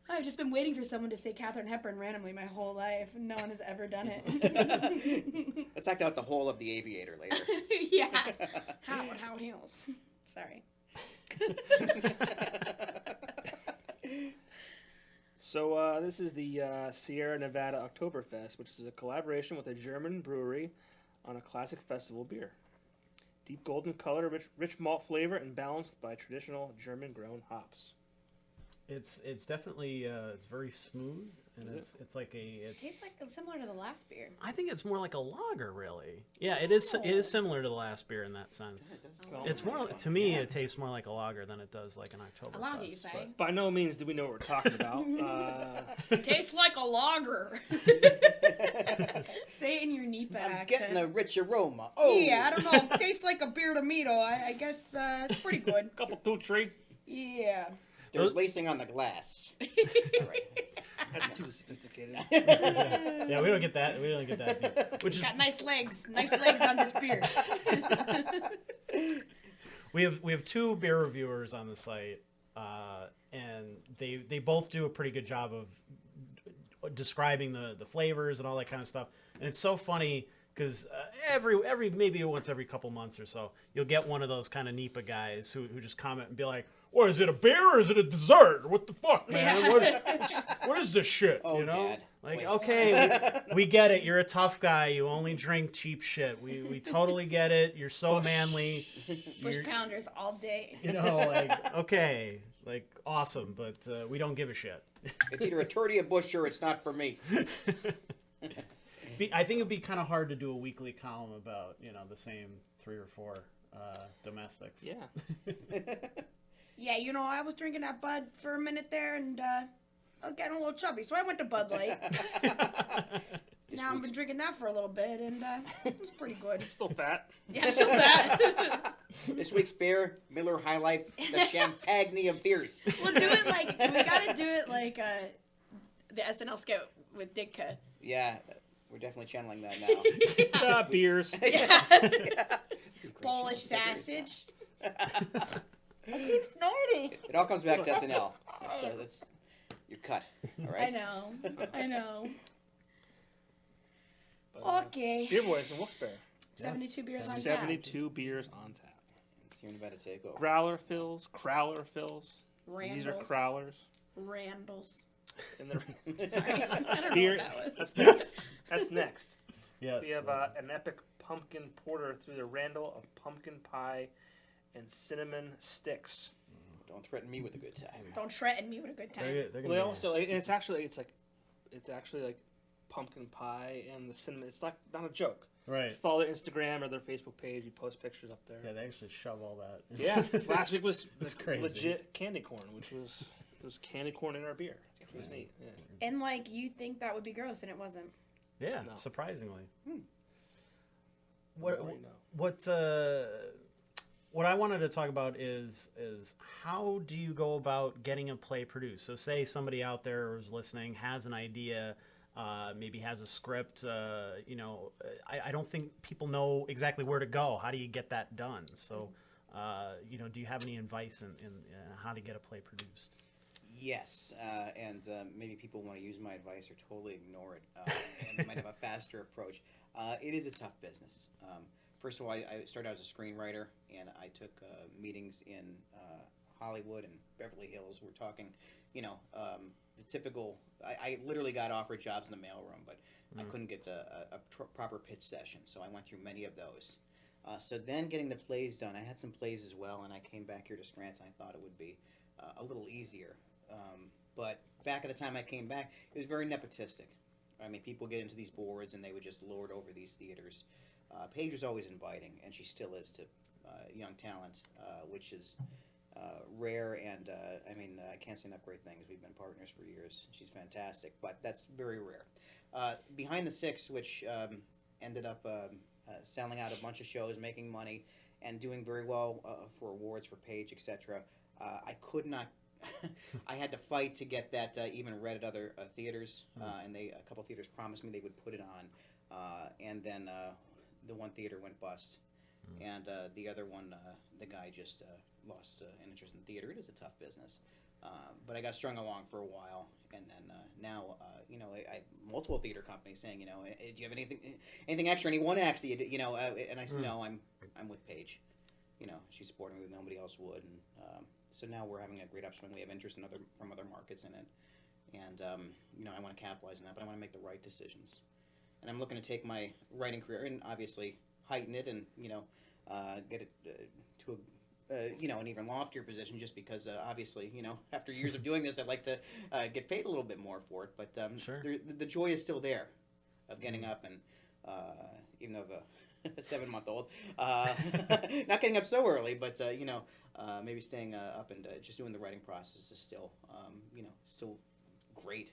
I've just been waiting for someone to say Katharine Hepburn randomly my whole life. No one has ever done it. Let's act out the whole of The Aviator later. Yeah. Howard Hills. Sorry. So this is the Sierra Nevada Oktoberfest, which is a collaboration with a German brewery on a classic festival beer. Deep golden color, rich malt flavor, and balanced by traditional German-grown hops. It's definitely it's very smooth, and it's like It tastes like similar to the last beer. I think it's more like a lager, really. Yeah, it is similar to the last beer in that sense. It's more to me. It tastes more like a lager than it does like an Oktoberfest. A lager, you say? By no means do we know what we're talking about. Tastes like a lager. Say it in your NEPA I'm accent. getting a rich aroma. Oh! Yeah, I don't know. Tastes like a beer tomato. I guess it's pretty good. Couple, 2, 3. Yeah. There's lacing on the glass. All right. That's too sophisticated. Yeah, we don't get that. We don't get that deep. Which is Got nice legs. Nice legs on this beer. we have two beer reviewers on the site, and they both do a pretty good job of describing the flavors and all that kind of stuff. And it's so funny because maybe once every couple months or so, you'll get one of those kind of NEPA guys who just comment and be like, what is it, a beer or is it a dessert? What the fuck, man? Yeah. What is this shit? Oh, you know? Dad. Like, Wait. okay, we get it. You're a tough guy. You only drink cheap shit. We totally get it. You're so manly. Bush You're- pounders all day. You know, like, okay, like, awesome, but we don't give a shit. It's either a turdy or bush or it's not for me. I think it'd be kind of hard to do a weekly column about, you know, the same 3 or 4 domestics. Yeah. Yeah, you know, I was drinking that Bud for a minute there, and I was getting a little chubby, so I went to Bud Light. Now I've been drinking that for a little bit, and it was pretty good. Still fat. Yeah, I'm still fat. This week's beer, Miller High Life, the Champagne of beers. We'll do it like, we gotta do it like the SNL skit with Ditka. Yeah, we're definitely channeling that now. Beers. Polish sausage. I keep snorting. It all comes back to SNL. That's your cut. All right. I know. But, Okay. Beer Boys in Wilkes-Barre. 72 beers on tap. 72 beers on tap. Sierra Nevada takeover. Growler fills, crowler fills. These are Randall's. crowlers. Randall's. And the Sorry, I don't know beer. what that was. That's next. That's next. Yes. We have an Epic Pumpkin Porter through the Randall of pumpkin pie and cinnamon sticks. Don't threaten me with a good time. Don't threaten me with a good time. They're Well, gonna they be- also, and it's actually like pumpkin pie and the cinnamon. It's not a joke. right. Follow their Instagram or their Facebook page. You post pictures up there. Yeah, they actually shove all that. Yeah, last week was That's like crazy. legit candy corn, which was candy corn in our beer. Which was neat. Yeah. And like you think that would be gross, and it wasn't. Yeah, No. surprisingly. Right What now. what I wanted to talk about is how do you go about getting a play produced? So say somebody out there who's listening has an idea, maybe has a script. You know, I don't think people know exactly where to go. How do you get that done? So, you know, do you have any advice in how to get a play produced? Yes, and maybe people want to use my advice or totally ignore it and might have a faster approach. It is a tough business. First of all, I started out as a screenwriter, and I took meetings in Hollywood and Beverly Hills. We're talking, you know, the typical. I literally got offered jobs in the mailroom, but I couldn't get a proper pitch session, so I went through many of those. So then getting the plays done, I had some plays as well, and I came back here to Scranton. I thought it would be a little easier. But back at the time I came back, it was very nepotistic. I mean, people get into these boards and they would just lord over these theaters. Paige was always inviting, and she still is, to young talent, which is rare. And I mean, I can't say enough great things. We've been partners for years. She's fantastic, but that's very rare. Behind the Six, which ended up selling out a bunch of shows, making money, and doing very well for awards for Paige, etc. I could not. I had to fight to get that even read at other theaters, and a couple theaters promised me they would put it on, and then the one theater went bust, and the other one, the guy just lost an interest in theater. It is a tough business, but I got strung along for a while, and then now, you know, I multiple theater companies saying, you know, do you have anything extra, any one acts, you know, and I said, no, I'm with Paige. You know, she's supporting me. Nobody else would, and so now we're having a great upswing. We have interest from other markets in it, and you know, I want to capitalize on that, but I want to make the right decisions. And I'm looking to take my writing career and obviously heighten it, and you know, get it to a you know, an even loftier position. Just because obviously, you know, after years of doing this, I'd like to get paid a little bit more for it. But Sure. the joy is still there of getting up and even though a 7-month-old, not getting up so early, but you know, maybe staying up and just doing the writing process is still, you know, still great.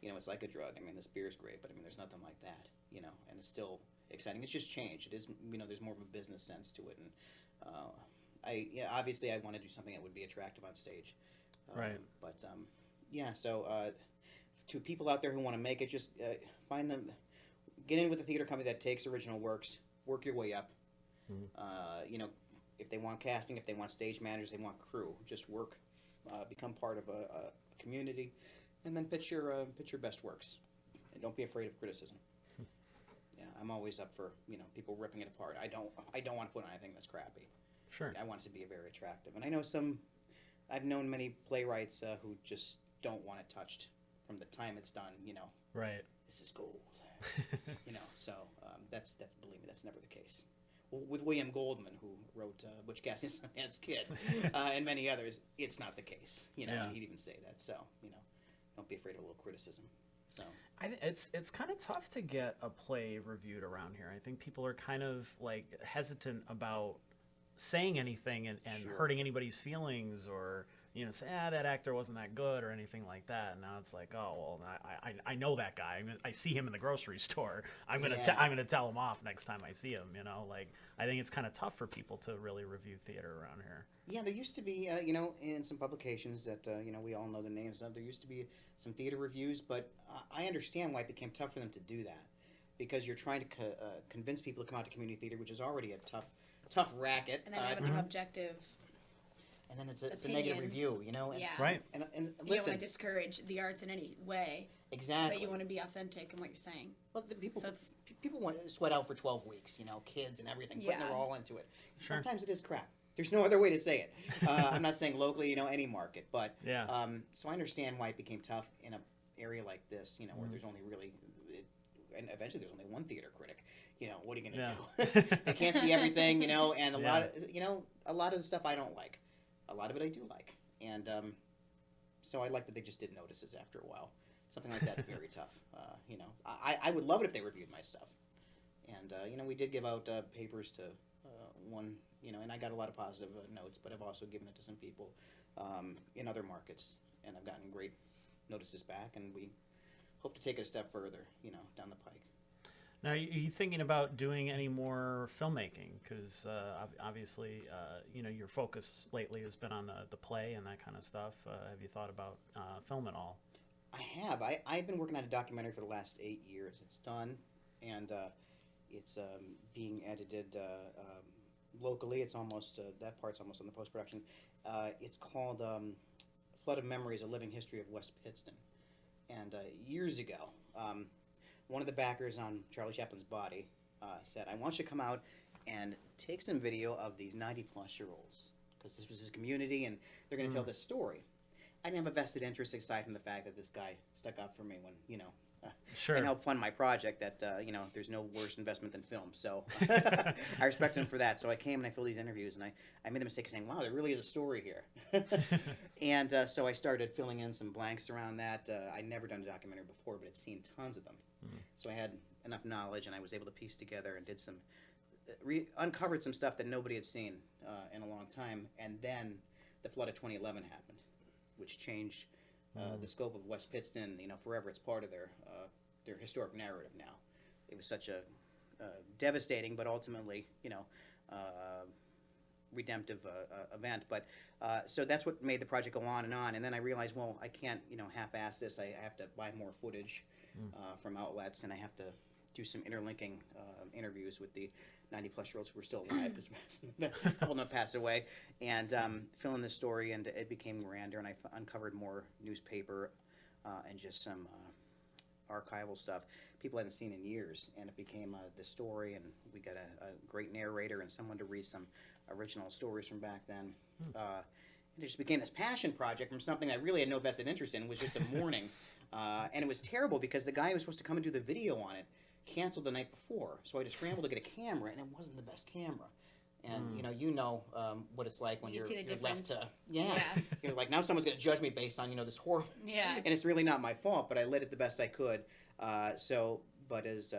You know, it's like a drug. I mean, this beer is great, but I mean, there's nothing like that. You know, and it's still exciting. It's just changed. It is, you know, there's more of a business sense to it, and obviously I want to do something that would be attractive on stage. Right. But yeah, so to people out there who want to make it, just find them. Get in with a theater company that takes original works. Work your way up. You know, if they want casting, if they want stage managers, they want crew. Just work, become part of a community, and then pitch your best works. And don't be afraid of criticism. Yeah, I'm always up for, you know, people ripping it apart. I don't want to put on anything that's crappy. Sure. I want it to be very attractive. And I know some I've known many playwrights who just don't want it touched from the time it's done. Right. This is gold. So that's believe me, that's never the case. Well, with William Goldman, who wrote Butch Cassidy and the Sundance Kid, and many others, it's not the case. And he'd even say that. So don't be afraid of a little criticism. So it's kind of tough to get a play reviewed around here. I think people are kind of like hesitant about saying anything and Sure. hurting anybody's feelings, or say that actor wasn't that good or anything like that. And now it's like, oh well, I know that guy. I see him in the grocery store. I'm gonna tell him off next time I see him. Like I think it's kind of tough for people to really review theater around here. Yeah, there used to be, in some publications that, we all know the names of, there used to be some theater reviews, but I understand why it became tough for them to do that, because you're trying to convince people to come out to community theater, which is already a tough racket. And then having an objective. And then it's a negative review, And, Yeah. Right. And You don't listen, want to discourage the arts in any way, exactly. but you want to be authentic in what you're saying. Well, the people So it's- people want to sweat out for 12 weeks, kids and everything, putting Yeah. their all into it. Sure. Sometimes it is crap. There's no other way to say it. I'm not saying locally, any market, but Yeah. so I understand why it became tough in an area like this, where there's only really, and eventually there's only one theater critic. What are you gonna do? They can't see everything, and a lot of the stuff I don't like. A lot of it I do like, and so I like that they just did notices after a while. Something like that's very tough. I would love it if they reviewed my stuff, and we did give out papers to one, and I got a lot of positive notes, but I've also given it to some people in other markets, and I've gotten great notices back, and we hope to take it a step further, down the pike. Now, are you thinking about doing any more filmmaking? Because obviously, your focus lately has been on the play and that kind of stuff. Have you thought about film at all? I have. I've been working on a documentary for the last 8 years. It's done, and it's being edited locally. It's almost that part's almost on the post-production. It's called Flood of Memories: A Living History of West Pittston. And years ago, one of the backers on Charlie Chaplin's body said, I want you to come out and take some video of these 90-plus-year-olds, because this was his community, and they're going to tell this story. I didn't have a vested interest aside from the fact that this guy stuck up for me when, Sure. and helped fund my project, that, there's no worse investment than film. So I respect him for that. So I came and I filled these interviews, and I made the mistake of saying, wow, there really is a story here. And so I started filling in some blanks around that. I'd never done a documentary before, but had seen tons of them. So I had enough knowledge, and I was able to piece together and did some, uncovered some stuff that nobody had seen in a long time. And then the flood of 2011 happened, which changed the scope of West Pittston. Forever. It's part of their historic narrative now. It was such a devastating, but ultimately, redemptive event. But so that's what made the project go on. And then I realized, well, I can't, half-ass this. I have to buy more footage from outlets, and I have to do some interlinking interviews with the 90-plus-year-olds who were still alive, because a couple of them passed away, and fill in this story, and it became grander, and I uncovered more newspaper and just some archival stuff people hadn't seen in years, and it became the story, and we got a great narrator and someone to read some original stories from back then. It just became this passion project from something I really had no vested interest in. It was just a morning, and it was terrible because the guy who was supposed to come and do the video on it canceled the night before, so I had to scramble to get a camera, and it wasn't the best camera. And what it's like when You you're, can see the you're left difference. to you're like, now someone's going to judge me based on this horrible, Yeah. and it's really not my fault, but I lit it the best I could. But as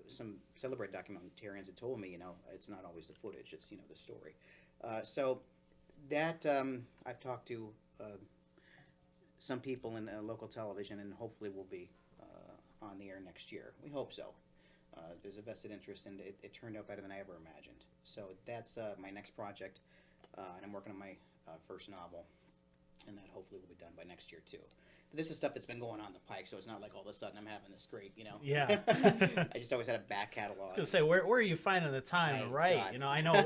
some celebrated documentarians had told me, it's not always the footage, it's the story. So that I've talked to some people in local television, and hopefully we'll be on the air next year. We hope so. There's a vested interest, and it turned out better than I ever imagined. So that's my next project, and I'm working on my first novel, and that hopefully will be done by next year too. But this is stuff that's been going on the pike, so it's not like all of a sudden I'm having this great, Yeah. I just always had a back catalog. I was gonna say, where are you finding the time to My write? God.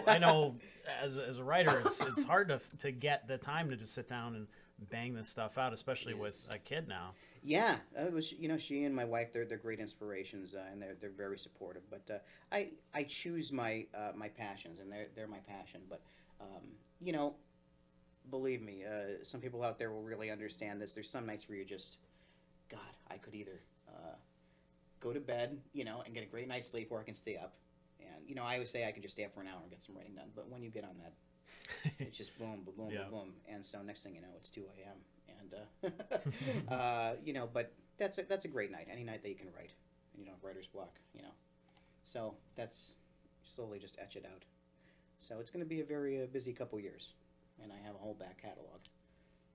I know, as a writer, it's hard to get the time to just sit down and bang this stuff out, especially It with is. a kid now. Yeah, it was she and my wife. They're great inspirations, and they're very supportive. But I choose my my passions, and they're my passion. But believe me, some people out there will really understand this. There's some nights where you just, God, I could either go to bed, and get a great night's sleep, or I can stay up. And, I always say I could just stay up for an hour and get some writing done. But when you get on that, it's just boom, boom, boom, boom, boom. And so next thing you know, it's 2 a.m. And, but that's a great night. Any night that you can write and you don't have writer's block, So that's slowly just etch it out. So it's going to be a very busy couple years. And I have a whole back catalog.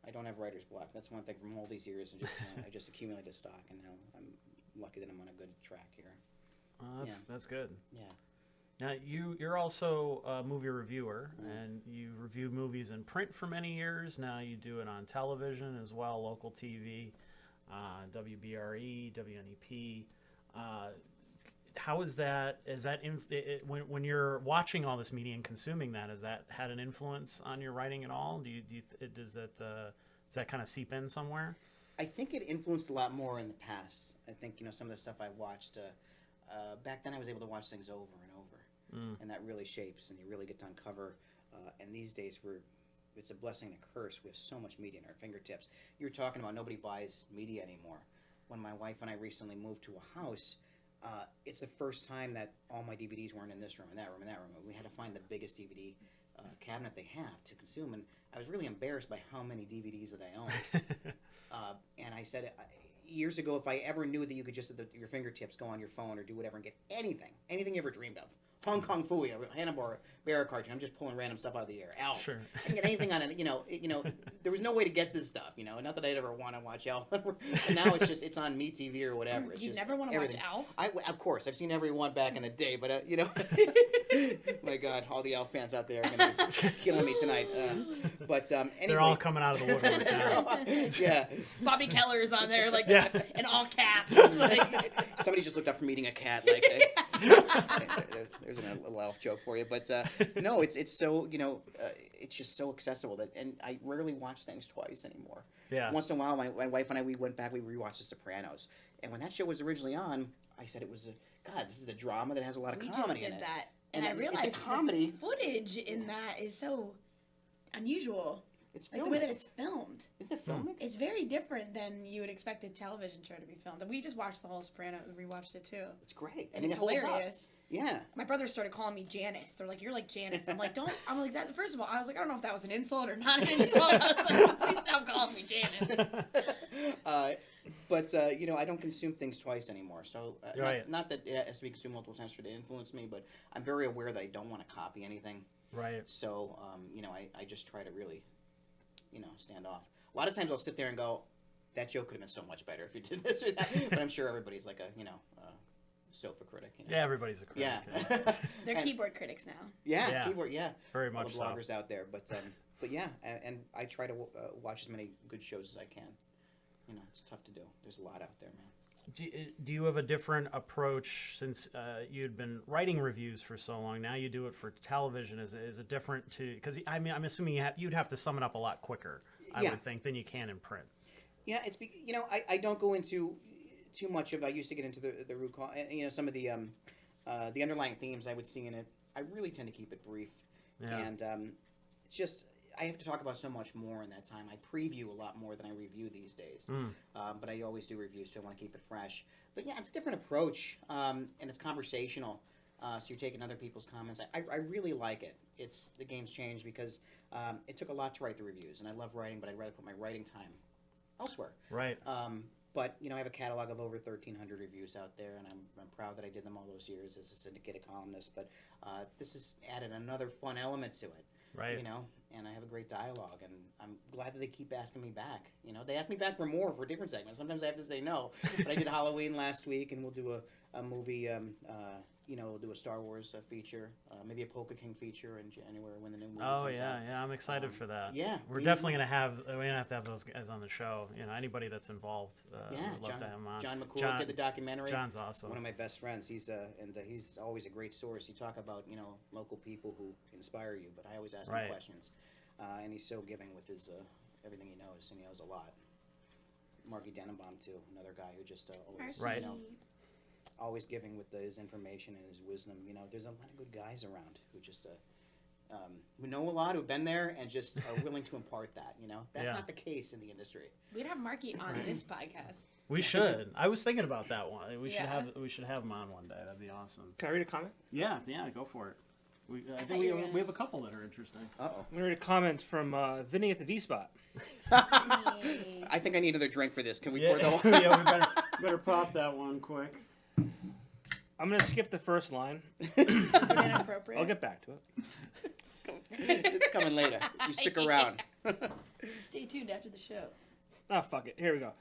I don't have writer's block. That's one thing from all these years. And just I just accumulated stock, and now I'm lucky that I'm on a good track here. That's good. Yeah. Now you're also a movie reviewer, and you review movies in print for many years. Now you do it on television as well, local TV, WBRE, WNEP. How is that? Is that when you're watching all this media and consuming that? Has that had an influence on your writing at all? Does that kind of seep in somewhere? I think it influenced a lot more in the past. I think some of the stuff I watched back then, I was able to watch things over and over, and that really shapes, and you really get to uncover. And these days, it's a blessing and a curse. We have so much media in our fingertips. You were talking about nobody buys media anymore. When my wife and I recently moved to a house, it's the first time that all my DVDs weren't in this room, and that room, and that room. We had to find the biggest DVD cabinet they have to consume, and I was really embarrassed by how many DVDs that I owned. And I said, years ago, if I ever knew that you could just at your fingertips go on your phone or do whatever and get anything you ever dreamed of, Hong Kong Phooey, Hanna-Barbera cartoon. I'm just pulling random stuff out of the air. Alf. Sure. I can get anything on it. There was no way to get this stuff. Not that I'd ever want to watch Alf. And now it's on MeTV or whatever. You never want to watch Alf? Of course, I've seen every one back in the day. But my God, all the Alf fans out there are going to be killing me tonight. But anyway, they're all coming out of the woodwork now. Yeah. Bobby Keller's on there, in all caps. Somebody just looked up from eating a cat. There's a little Alf joke for you, but no, it's so it's just so accessible and I rarely watch things twice anymore. Yeah. Once in a while, my wife and I we went back, we rewatched The Sopranos, and when that show was originally on, I said it was this is a drama that has a lot of comedy in it. We just did that, and I realized it's a comedy. The footage in that is so unusual. It's like the way that it's filmed. Isn't it filmic? It's very different than you would expect a television show to be filmed. We just watched the whole Soprano. We rewatched it too. It's great. And it's hilarious. Yeah. My brother started calling me Janice. They're like, "You're like Janice." I'm like, I'm like that. First of all, I was like, I don't know if that was an insult or not an insult. I was like, please stop calling me Janice. But I don't consume things twice anymore. So right. not that it has to be consumed multiple times for it to influence me, but I'm very aware that I don't want to copy anything. Right. So I just try to really stand off. A lot of times I'll sit there and go, that joke could have been so much better if you did this or that. But I'm sure everybody's like a sofa critic. Yeah, everybody's a critic. Yeah. They're keyboard critics now. Yeah, keyboard. Yeah, very much all the bloggers out there. But yeah, and I try to watch as many good shows as I can. It's tough to do. There's a lot out there, man. Do you have a different approach since you'd been writing reviews for so long? Now you do it for television. Is it different to? Because I'm assuming you'd have to sum it up a lot quicker. I would think than you can in print. Yeah, it's I don't go into too much of. I used to get into the root cause. Some of the underlying themes I would see in it. I really tend to keep it brief, and I have to talk about so much more in that time. I preview a lot more than I review these days. But I always do reviews, so I want to keep it fresh. But yeah, it's a different approach, and it's conversational. So you're taking other people's comments. I really like it. The game's changed because it took a lot to write the reviews, and I love writing, but I'd rather put my writing time elsewhere. Right. But I have a catalog of over 1,300 reviews out there, and I'm proud that I did them all those years as a syndicated columnist. But this has added another fun element to it. Right. And I have a great dialogue, and I'm glad that they keep asking me back. They ask me back for more for different segments. Sometimes I have to say no, but I did Halloween last week, and we'll do a movie. We'll do a Star Wars feature, maybe a Polka King feature in January when the new movie comes out. Yeah, I'm excited for that. Yeah, we're definitely gonna have to have those guys on the show. Anybody that's involved, we'd love to have them on. John McCool did the documentary. John's awesome. One of my best friends. He's always a great source. You talk about local people who inspire you, but I always ask him questions, and he's so giving with his everything he knows, and he knows a lot. Marky Denenbaum too, another guy who just always always giving with his information and his wisdom. There's a lot of good guys around who just who know a lot, who've been there, and just are willing to impart that. That's Yeah. not the case in the industry. We'd have Marky on this podcast. We should. I was thinking about that one. We should Yeah. have him on one day. That'd be awesome. Can I read a comment? Yeah, go for it. I thought think you were gonna- we have a couple that are interesting. Uh-oh. I'm going to read a comment from Vinny at the V-Spot. I think I need another drink for this. Can we pour the whole... Yeah, we Better pop that one quick. I'm going to skip the first line. Is it inappropriate? I'll get back to it. It's coming later. You stick around. Stay tuned after the show. Oh, fuck it. Here we go.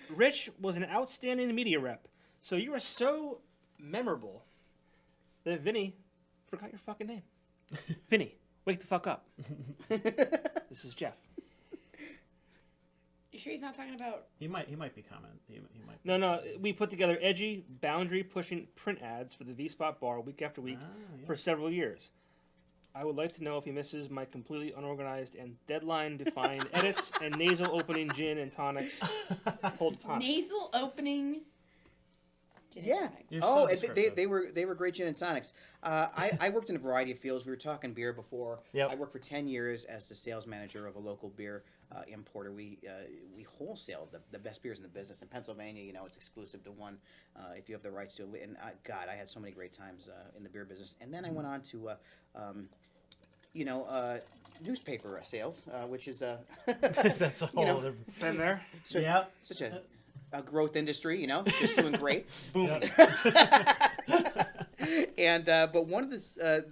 Rich was an outstanding media rep, so you are so memorable that Vinny forgot your fucking name. Vinny, wake the fuck up. This is Jeff. You sure he's not talking about? He might be comment. He might. No. We put together edgy, boundary-pushing print ads for the V-Spot bar week after week for several years. I would like to know if he misses my completely unorganized and deadline-defined edits and nasal opening gin and tonics. Hold tonic. Nasal opening. Gin and Yeah. tonics. You're Oh, so descriptive. they were great gin and tonics. I worked in a variety of fields. We were talking beer before. Yep. I worked for 10 years as the sales manager of a local beer importer. We wholesaled the best beers in the business. In Pennsylvania, it's exclusive to one if you have the rights to it. And God, I had so many great times in the beer business. And then I went on to newspaper sales, which is That's a whole other. Been there? Yeah. such a growth industry, just doing great. Booming. And but one of the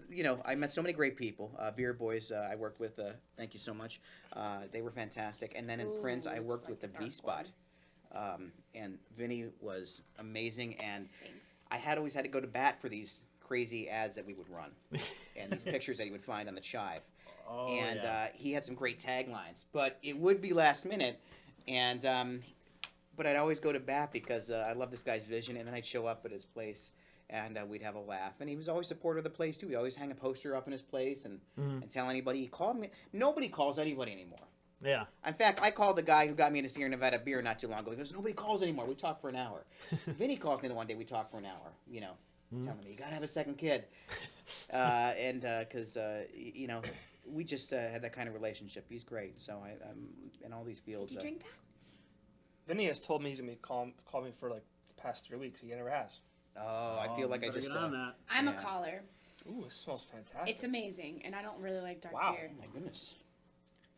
I met so many great people. Beer Boys I worked with. Thank you so much. They were fantastic. And then in Ooh, Prince I looks worked like with the the dark V-Spot, and Vinny was amazing. And Thanks. I always had to go to bat for these crazy ads that we would run, and these pictures that he would find on the Chive. Oh, And yeah. he had some great taglines, but it would be last minute. And but I'd always go to bat because I love this guy's vision. And then I'd show up at his place, and we'd have a laugh. And he was always supportive of the place too. He'd always hang a poster up in his place and tell anybody. He called me. Nobody calls anybody anymore. Yeah. In fact, I called the guy who got me into Sierra Nevada beer not too long ago. He goes, nobody calls anymore. We talk for an hour. Vinny calls me the one day. We talk for an hour. Telling me you gotta have a second kid, and because we just had that kind of relationship. He's great. So I'm in all these fields. Did you drink that? Vinny has told me he's going to call me for like the past 3 weeks. He never has. I feel like I better just. get on that. I'm a Yeah. caller. Ooh, it smells fantastic. It's amazing, and I don't really like dark Wow. beer. Oh my goodness.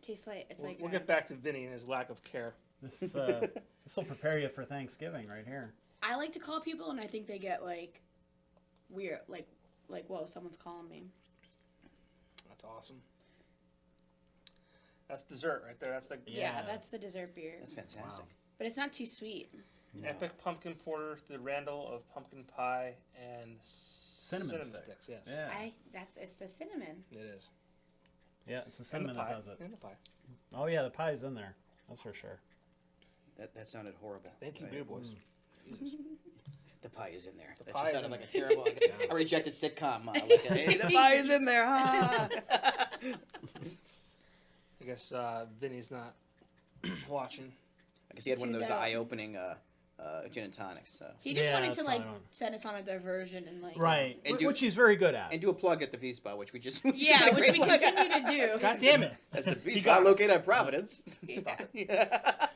Tastes like We'll get back to Vinny and his lack of care. This will prepare you for Thanksgiving right here. I like to call people, and I think they get like weird, like whoa, someone's calling me. That's awesome. That's dessert right there. That's the Yeah, Yeah. that's the dessert beer, That's fantastic. but it's not too sweet. No. Epic Pumpkin Porter, the Randall of pumpkin pie and Cinnamon sticks. Yes, Yeah. It's the cinnamon. it is. Yeah, it's the And the cinnamon pie. that does it. And the pie. Oh yeah, the pie's in there. That's for sure. That sounded horrible. Thank you, beer boys. Jesus. The pie is in there. That pie just is sounded in like a there. terrible, a rejected sitcom. Hey, the pie is in there. Ha! I guess Vinny's not watching. I guess he had one of those Tuned out. eye-opening gin and tonics. He just Yeah, wanted that's to like probably one. send us on a diversion and like Right, And which he's very good at. And do a plug at the V-Spot, which we just Yeah, is a which great we plug. continue to do. God damn it! That's the got V-Spot us. located at Providence. Stop it. Yeah.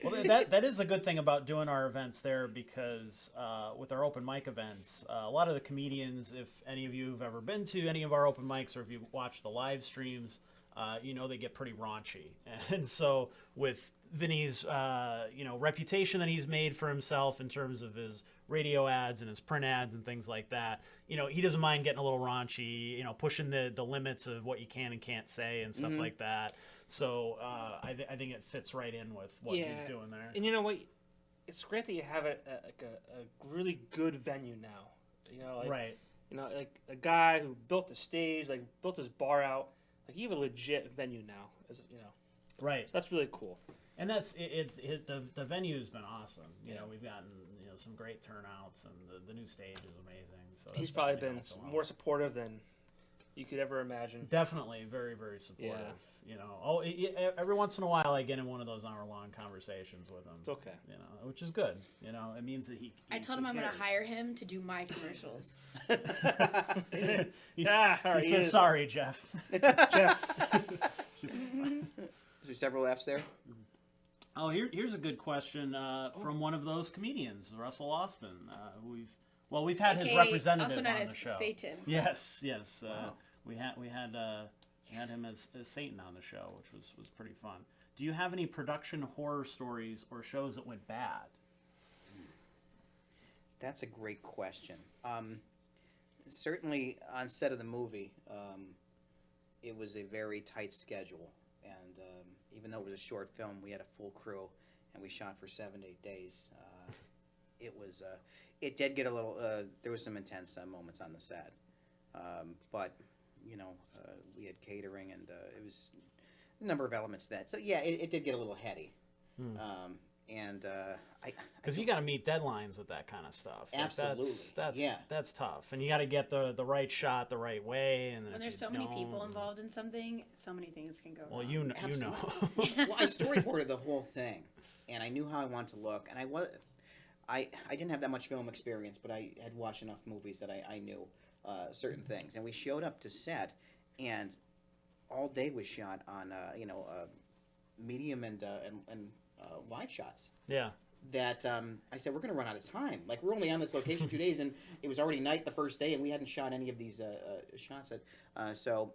Well, that is a good thing about doing our events there because with our open mic events, a lot of the comedians, if any of you have ever been to any of our open mics or if you watch the live streams, they get pretty raunchy. And so with Vinny's, reputation that he's made for himself in terms of his radio ads and his print ads and things like that, he doesn't mind getting a little raunchy, pushing the limits of what you can and can't say and stuff like that. So I think it fits right in with what he's doing there. And you know what? It's great that you have a really good venue now. Right. Like a guy who built the stage, like built his bar out. Like you have a legit venue now. Right. So that's really cool. And that's the venue's been awesome. We've gotten some great turnouts, and the new stage is amazing. So He's that's probably definitely been helped a lot. more supportive than you could ever imagine. Definitely very, very supportive. Yeah. You know, every once in a while I get in one of those hour-long conversations with him. It's okay. You know, which is good. You know, it means that he I told him I'm going cares. to hire him to do my commercials. He he says, is. sorry, Jeff. Jeff. Is there several F's there? Oh, here's a good question from one of those comedians, Russell Austin. We've had his AKA representative also known on as the show. Satan. Yes. Wow. We had him as Satan on the show, which was pretty fun. Do you have any production horror stories or shows that went bad? That's a great question. Certainly, on set of the movie, it was a very tight schedule, and even though it was a short film, we had a full crew, and we shot for 7 to 8 days. It did get a little. There was some intense moments on the set, but you know, we had catering, and it was a number of elements to that. So yeah, it did get a little heady. Because you got to meet deadlines with that kind of stuff. Like, Absolutely. that's tough, and you got to get the right shot the right way. And When there's so many people involved in something, so many things can go wrong. Well, you know. Well, I storyboarded the whole thing, and I knew how I wanted to look, and I didn't have that much film experience, but I had watched enough movies that I knew certain things, and we showed up to set, and all day was shot on medium and wide shots. Yeah. That I said, we're going to run out of time. Like, we're only on this location 2 days, and it was already night the first day, and we hadn't shot any of these shots. So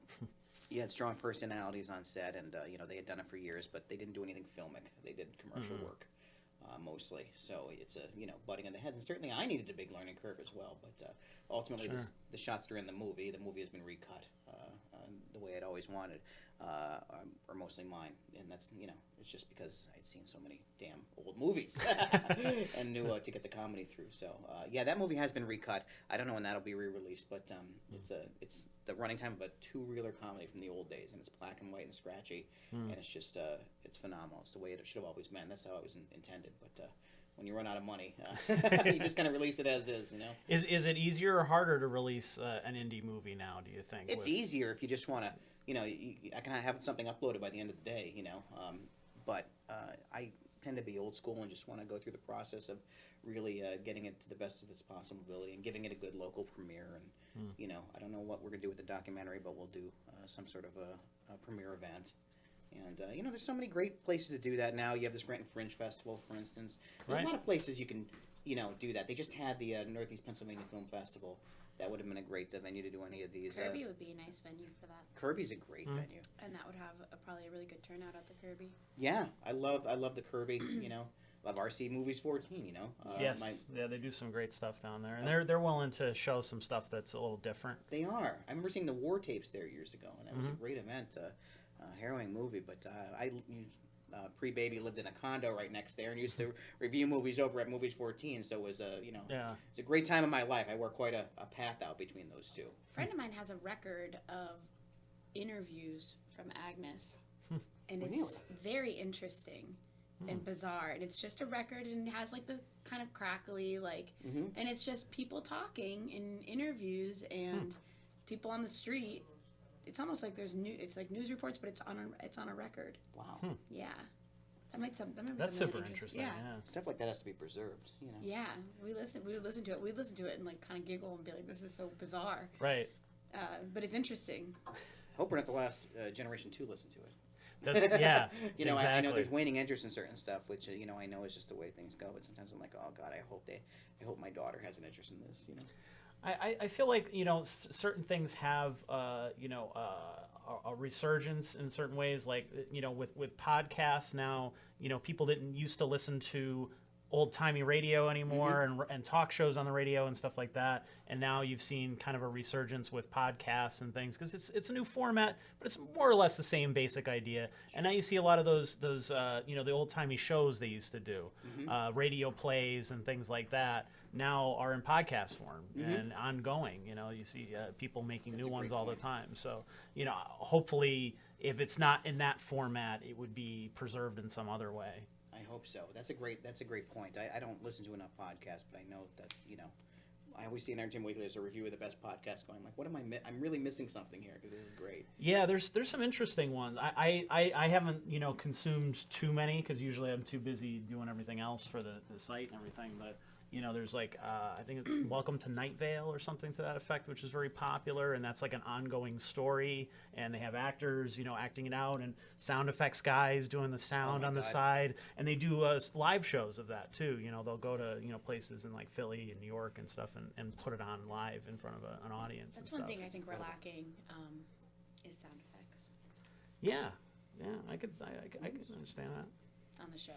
you had strong personalities on set, and they had done it for years, but they didn't do anything filmic. They did commercial work mostly. So it's butting in the heads, and certainly I needed a big learning curve as well. But ultimately, the shots that are in the movie has been recut the way I'd always wanted. Are mostly mine, and that's it's just because I'd seen so many damn old movies and knew to get the comedy through. So that movie has been recut. I don't know when that'll be re-released, but it's the running time of a two-reeler comedy from the old days, and it's black and white and scratchy, and it's just it's phenomenal. It's the way it should have always been. That's how it was intended, but. When you run out of money, you just kind of release it as is, Is it easier or harder to release an indie movie now, do you think? It's easier if you just want to, I can have something uploaded by the end of the day, But I tend to be old school and just want to go through the process of really getting it to the best of its possible ability and giving it a good local premiere. And, I don't know what we're going to do with the documentary, but we'll do some sort of a premiere event. And, there's so many great places to do that now. You have the Scranton Fringe Festival, for instance. There's a lot of places you can, do that. They just had the Northeast Pennsylvania Film Festival. That would have been a great venue to do any of these. Kirby would be a nice venue for that. Kirby's a great venue. And that would have probably a really good turnout at the Kirby. Yeah, I love the Kirby, Love RC Movies 14, Yes, they do some great stuff down there. And they're willing to show some stuff that's a little different. They are. I remember seeing the War Tapes there years ago, and that was a great event. Harrowing movie, but I pre-baby lived in a condo right next there and used to review movies over at Movies 14, so it was it's a great time of my life. I worked quite a path out between those two. A friend of mine has a record of interviews from Agnes, and it's very interesting and bizarre, and it's just a record, and it has like the kind of crackly and it's just people talking in interviews and people on the street. It's almost like it's like news reports, but it's on a record. Wow. Yeah. That might be That's something super really interesting. Yeah. Stuff like that has to be preserved. Yeah. We would listen to it. We'd listen to it and like kind of giggle and be like, "This is so bizarre." Right. But it's interesting. Hope we're not the last generation to listen to it. That's Exactly. I know there's waning interest in certain stuff, which I know is just the way things go. But sometimes I'm like, oh God, I hope my daughter has an interest in this. I feel like certain things have a resurgence in certain ways, like with podcasts now. People didn't used to listen to old-timey radio anymore and talk shows on the radio and stuff like that, and now you've seen kind of a resurgence with podcasts and things because it's a new format, but it's more or less the same basic idea. And now you see a lot of those the old-timey shows they used to do, radio plays and things like that now are in podcast form and ongoing. You see people making new ones all the time. So hopefully if it's not in that format, it would be preserved in some other way. I hope so. That's a great point. I don't listen to enough podcasts, but I know that I always see in Entertainment Weekly there's a review of the best podcast going. I'm like, what am I? I'm really missing something here because this is great. Yeah, there's some interesting ones. I haven't consumed too many because usually I'm too busy doing everything else for the site and everything. But there's like I think it's Welcome to Night Vale or something to that effect, which is very popular, and that's like an ongoing story. And they have actors acting it out, and sound effects guys doing the sound on the side, and they do live shows of that too. They'll go to places in like Philly and New York and stuff, and put it on live in front of an audience. That's and one stuff. thing I think we're lacking is sound effects Yeah, I could understand that. on the show.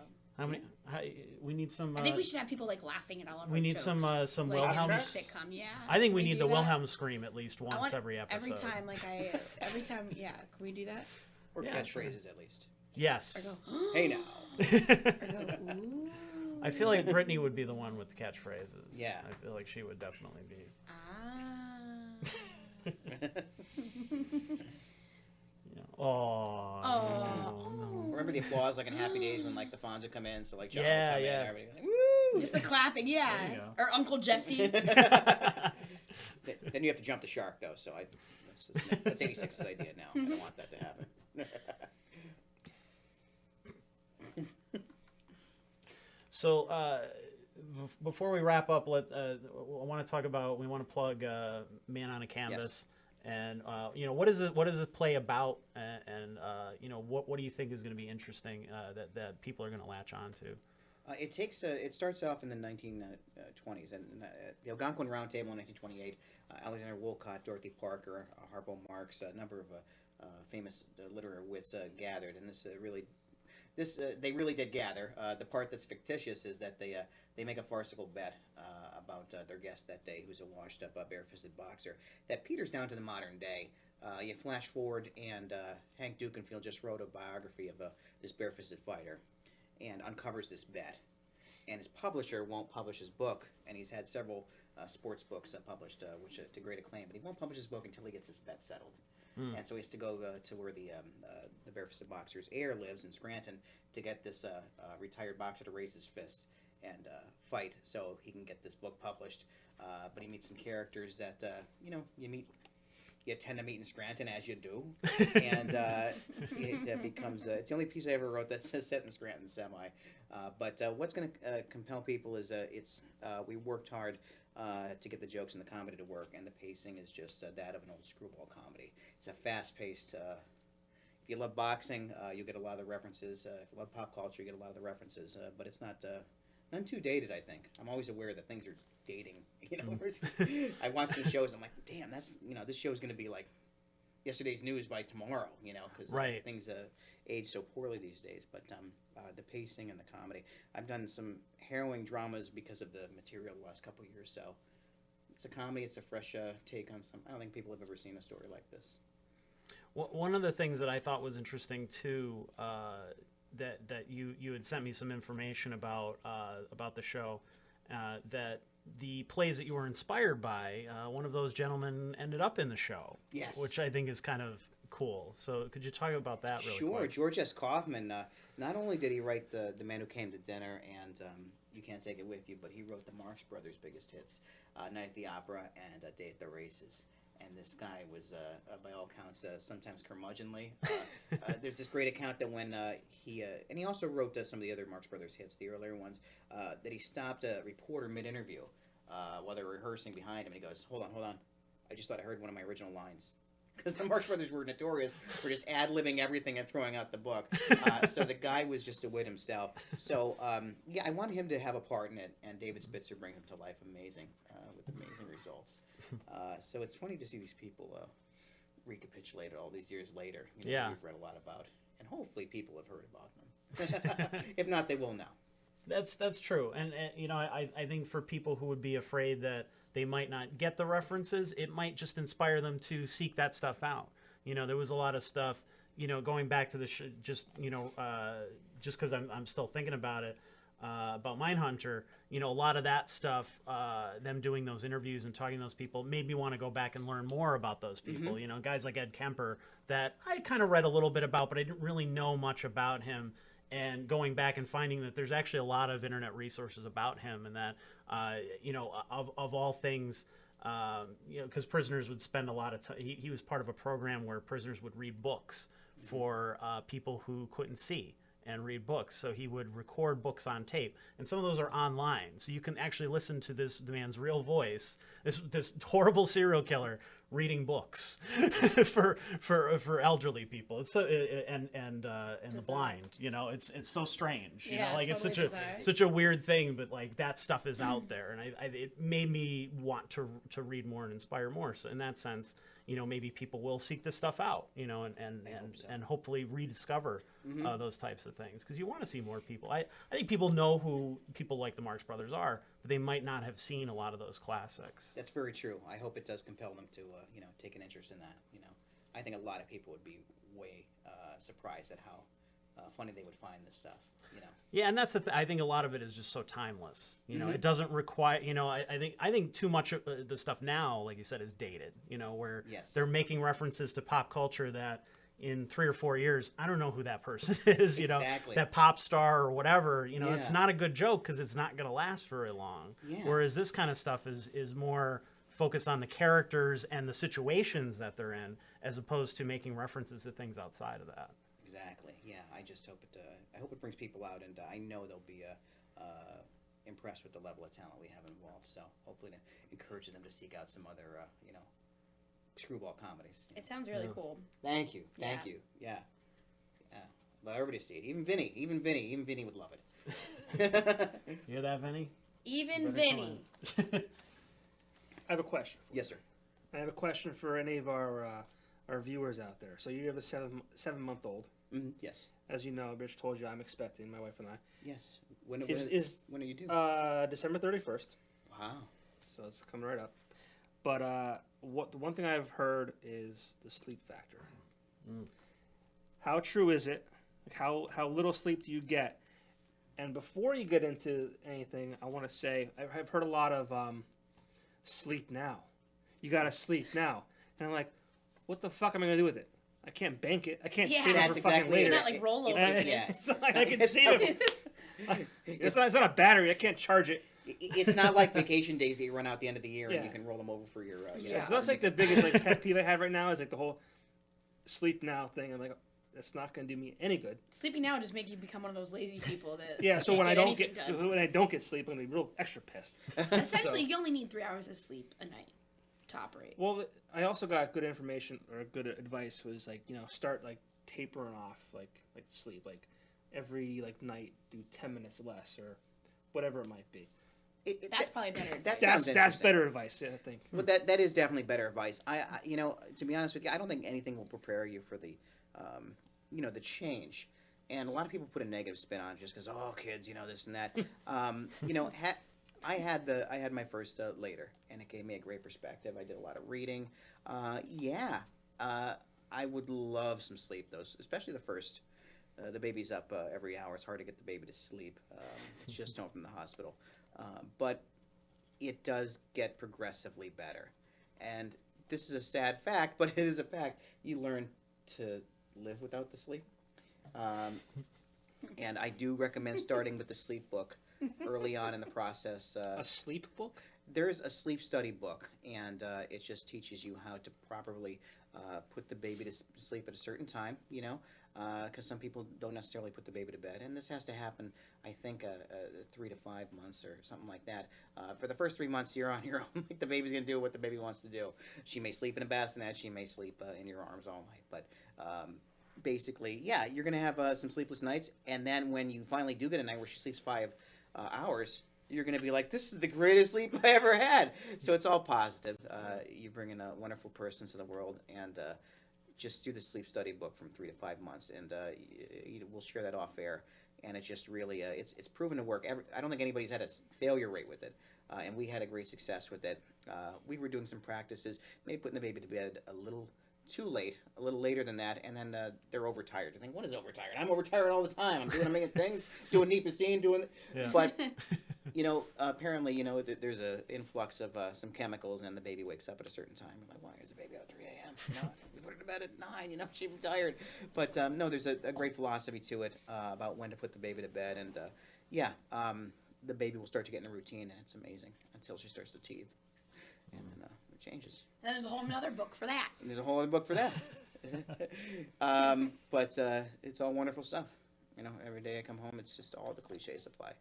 We need some. I think we should have people like laughing at all of our we need jokes. some like Wilhelm. a sitcom. Yeah. I think we Can need do the that? Wilhelm scream at least I once want every episode. every time. Yeah. Can we do that? Or Yeah, catchphrases at least. Yes. Or go. Hey now. Or go. Ooh. I feel like Brittany would be the one with the catchphrases. Yeah. I feel like she would definitely be. Oh. No. Remember the applause like in Happy Days when like the Fonz would come in, so like John Yeah, would come yeah. in, everybody like, woo! Just the clapping, yeah. There you go. Or Uncle Jesse. Then you have to jump the shark though, so that's 86's idea now. I don't want that to happen. So before we wrap up, I want to talk about. We want to plug Man on a Canvas, and what is it play about, and what do you think is going to be interesting that people are going to latch on to? It starts off in the 1920s, and the Algonquin Round Table in 1928. Alexander Wolcott, Dorothy Parker, Harpo Marx, a number of famous literary wits gathered, and they really did gather. The part that's fictitious is that they make a farcical bet about their guest that day, who's a washed-up, bare-fisted boxer, that peters down to the modern day. You flash forward, and Hank Dukenfield just wrote a biography of this bare-fisted fighter, and uncovers this bet. And his publisher won't publish his book, and he's had several sports books published, which to great acclaim, but he won't publish his book until he gets his bet settled. And so he has to go to where the barefisted boxer's heir lives in Scranton to get this retired boxer to raise his fist and fight so he can get this book published. But he meets some characters that you tend to meet in Scranton, as you do, and it becomes it's the only piece I ever wrote that's set in Scranton semi. But what's going to compel people is we worked hard to get the jokes and the comedy to work, and the pacing is just that of an old screwball comedy. It's a fast-paced. If you love boxing, you get a lot of the references. If you love pop culture, you get a lot of the references. But it's not none too dated. I think I'm always aware that things are dating. I watch some shows. I'm like, damn, that's this show's going to be like yesterday's news by tomorrow. Because things age so poorly these days. But the pacing and the comedy. I've done some harrowing dramas because of the material the last couple of years. So it's a comedy. It's a fresh take on some. I don't think people have ever seen a story like this. One of the things that I thought was interesting too, that you had sent me some information about the show, that the plays that you were inspired by, one of those gentlemen ended up in the show. Yes. Which I think is kind of cool. So could you talk about that really Sure. quick? George S. Kaufman, not only did he write The Man Who Came to Dinner and You Can't Take It With You, but he wrote the Marx Brothers' biggest hits, Night at the Opera and Day at the Races. And this guy was, by all accounts, sometimes curmudgeonly. There's this great account that when and he also wrote some of the other Marx Brothers hits, the earlier ones, that he stopped a reporter mid-interview while they were rehearsing behind him, and he goes, hold on, I just thought I heard one of my original lines. Because the Marx Brothers were notorious for just ad-libbing everything and throwing out the book. So the guy was just a wit himself. So, I wanted him to have a part in it, and David Spitzer bring him to life with amazing results. So it's funny to see these people recapitulate it all these years later. We've read a lot about, and hopefully people have heard about them. If not, they will now. That's true, and I think for people who would be afraid that they might not get the references, it might just inspire them to seek that stuff out. There was a lot of stuff, going back to the just because I'm still thinking about it, about Mindhunter, a lot of that stuff, them doing those interviews and talking to those people made me want to go back and learn more about those people. Guys like Ed Kemper that I kind of read a little bit about, but I didn't really know much about him. and going back and finding that there's actually a lot of internet resources about him, and that of all things, because prisoners would spend a lot of time. He was part of a program where prisoners would read books for people who couldn't see and read books. So he would record books on tape, and some of those are online, so you can actually listen to the man's real voice, this horrible serial killer reading books for elderly people. It's so, and the blind. It's so strange. It's totally such a weird thing, but like that stuff is out there, and it made me want to read more and inspire more. So in that sense, maybe people will seek this stuff out, and hopefully rediscover those types of things, because you want to see more people. I think people know who people like the Marx Brothers are, but they might not have seen a lot of those classics. That's very true. I hope it does compel them to, take an interest in that. I think a lot of people would be way surprised at how funny they would find this stuff. Yeah, and that's I think a lot of it is just so timeless. It doesn't require. I think too much of the stuff now, like you said, is dated. Where they're making references to pop culture that in 3 or 4 years, I don't know who that person is. Exactly. That pop star or whatever. It's not a good joke because it's not going to last very long. Yeah. Whereas this kind of stuff is more focused on the characters and the situations that they're in, as opposed to making references to things outside of that. Exactly. Yeah. I just hope it. I hope it brings people out, and I know they'll be impressed with the level of talent we have involved. So hopefully, it encourages them to seek out some other, screwball comedies. It sounds really cool. Thank you. Yeah. Yeah. Let everybody see it. Even Vinny would love it. You hear that, Vinny? Even Vinny. I have a question. Yes, sir. I have a question for any of our viewers out there. So you have a 7-month-old. Yes. As you know, Rich told you I'm expecting, my wife and I. Yes. When are you due? December 31st. Wow. So it's coming right up. But the one thing I've heard is the sleep factor. How true is it? Like how little sleep do you get? And before you get into anything, I want to say I've heard a lot of sleep now. You gotta sleep now, and I'm like, what the fuck am I gonna do with it? I can't bank it. I can't save it for fucking later. Not like rollover. It's not like I can save it. It's not a battery. I can't charge it. It's not like vacation days that you run out at the end of the year and you can roll them over for your. So that's like the biggest pet peeve I have right now is like the whole sleep now thing. I'm like, that's not going to do me any good. Sleeping now would just make you become one of those lazy people that. So when I don't get sleep, I'm going to be real extra pissed. Essentially, you only need 3 hours of sleep a night to operate. Well, I also got good information or good advice was like start like tapering off like sleep, like every night do 10 minutes less or whatever it might be. That's probably better. That's better advice, I think. Well, that is definitely better advice. I to be honest with you, I don't think anything will prepare you for the, the change. And a lot of people put a negative spin on it just because, kids, this and that. I had my first later, and it gave me a great perspective. I did a lot of reading. I would love some sleep, though, especially the first. The baby's up every hour. It's hard to get the baby to sleep. Just home from the hospital. But it does get progressively better. And this is a sad fact, but it is a fact. You learn to live without the sleep. And I do recommend starting with the sleep book early on in the process. A sleep book? There's a sleep study book, and it just teaches you how to properly put the baby to sleep at a certain time, because some people don't necessarily put the baby to bed. And this has to happen, I think, 3 to 5 months or something like that. For the first 3 months, you're on your own. The baby's going to do what the baby wants to do. She may sleep in a bassinet. She may sleep in your arms all night. But basically, you're going to have some sleepless nights. And then when you finally do get a night where she sleeps 5 hours, you're going to be like, this is the greatest sleep I ever had. So it's all positive. You bring in a wonderful person to the world, and just do the sleep study book from 3 to 5 months, and we'll share that off air. And it just really, it's proven to work. I don't think anybody's had a failure rate with it, and we had a great success with it. We were doing some practices, maybe putting the baby to bed a little too late, a little later than that, and then they're overtired. You think, what is overtired? I'm overtired all the time. I'm doing a million things, doing NEPA Scene, but apparently, there's an influx of some chemicals, and the baby wakes up at a certain time. You're like, why is the baby out at 3 a.m.? put her to bed at 9. You know, she's tired. But no, there's a great philosophy to it about when to put the baby to bed, and the baby will start to get in a routine, and it's amazing until she starts to teeth, and then it changes. And then there's a whole nother book for that. And there's a whole other book for that. But it's all wonderful stuff. You know, every day I come home, it's just all the cliches apply.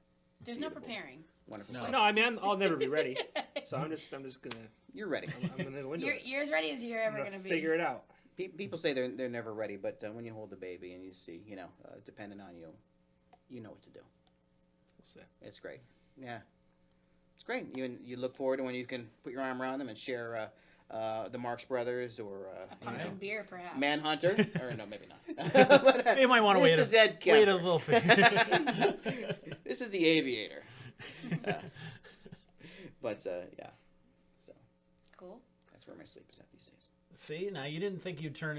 There's Beautiful. no preparing. Wonderful No, stuff. I mean, I'll never be ready. So I'm just gonna. You're ready. I'm gonna go into it. You're as ready as you're ever I'm going to be. figure it out. People say they're never ready, but when you hold the baby and you see, you know, depending on you, you know what to do. We'll see. It's great. Yeah, it's great. You look forward to when you can put your arm around them and share the Marx Brothers or A pumpkin beer, perhaps. Manhunter, or no, maybe not. But, You might want to wait. This is Ed Wait a Kemper. little bit. This is the Aviator. But yeah, so Cool. that's where my sleep is at these days. See, now you didn't think you'd tune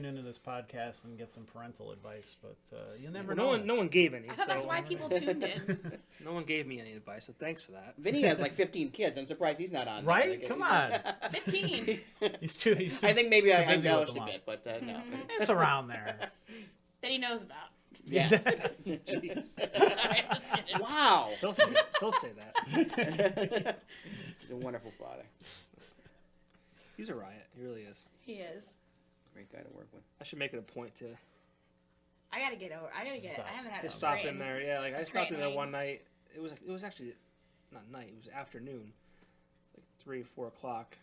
into this podcast and get some parental advice, but you never Well, know. no one gave any. I thought that's so- why people tuned in. No one gave me any advice, so thanks for that. Vinny has like 15 kids. I'm surprised he's not on. there. Right? Like, Come he's- on. 15. He's too. I think maybe I too busy with embellished them a all. bit, but no. It's around there. That he knows about. Yes. Jeez. Sorry, I was kidding. Wow. He'll say that. He's a wonderful father. He's a riot. He really is. He is. Great guy to work with. I should make it a point to I haven't had it. stop in there. Yeah, like I It's stopped in there Scranton. one night. It was actually not night. It was afternoon, like 3 or 4 o'clock.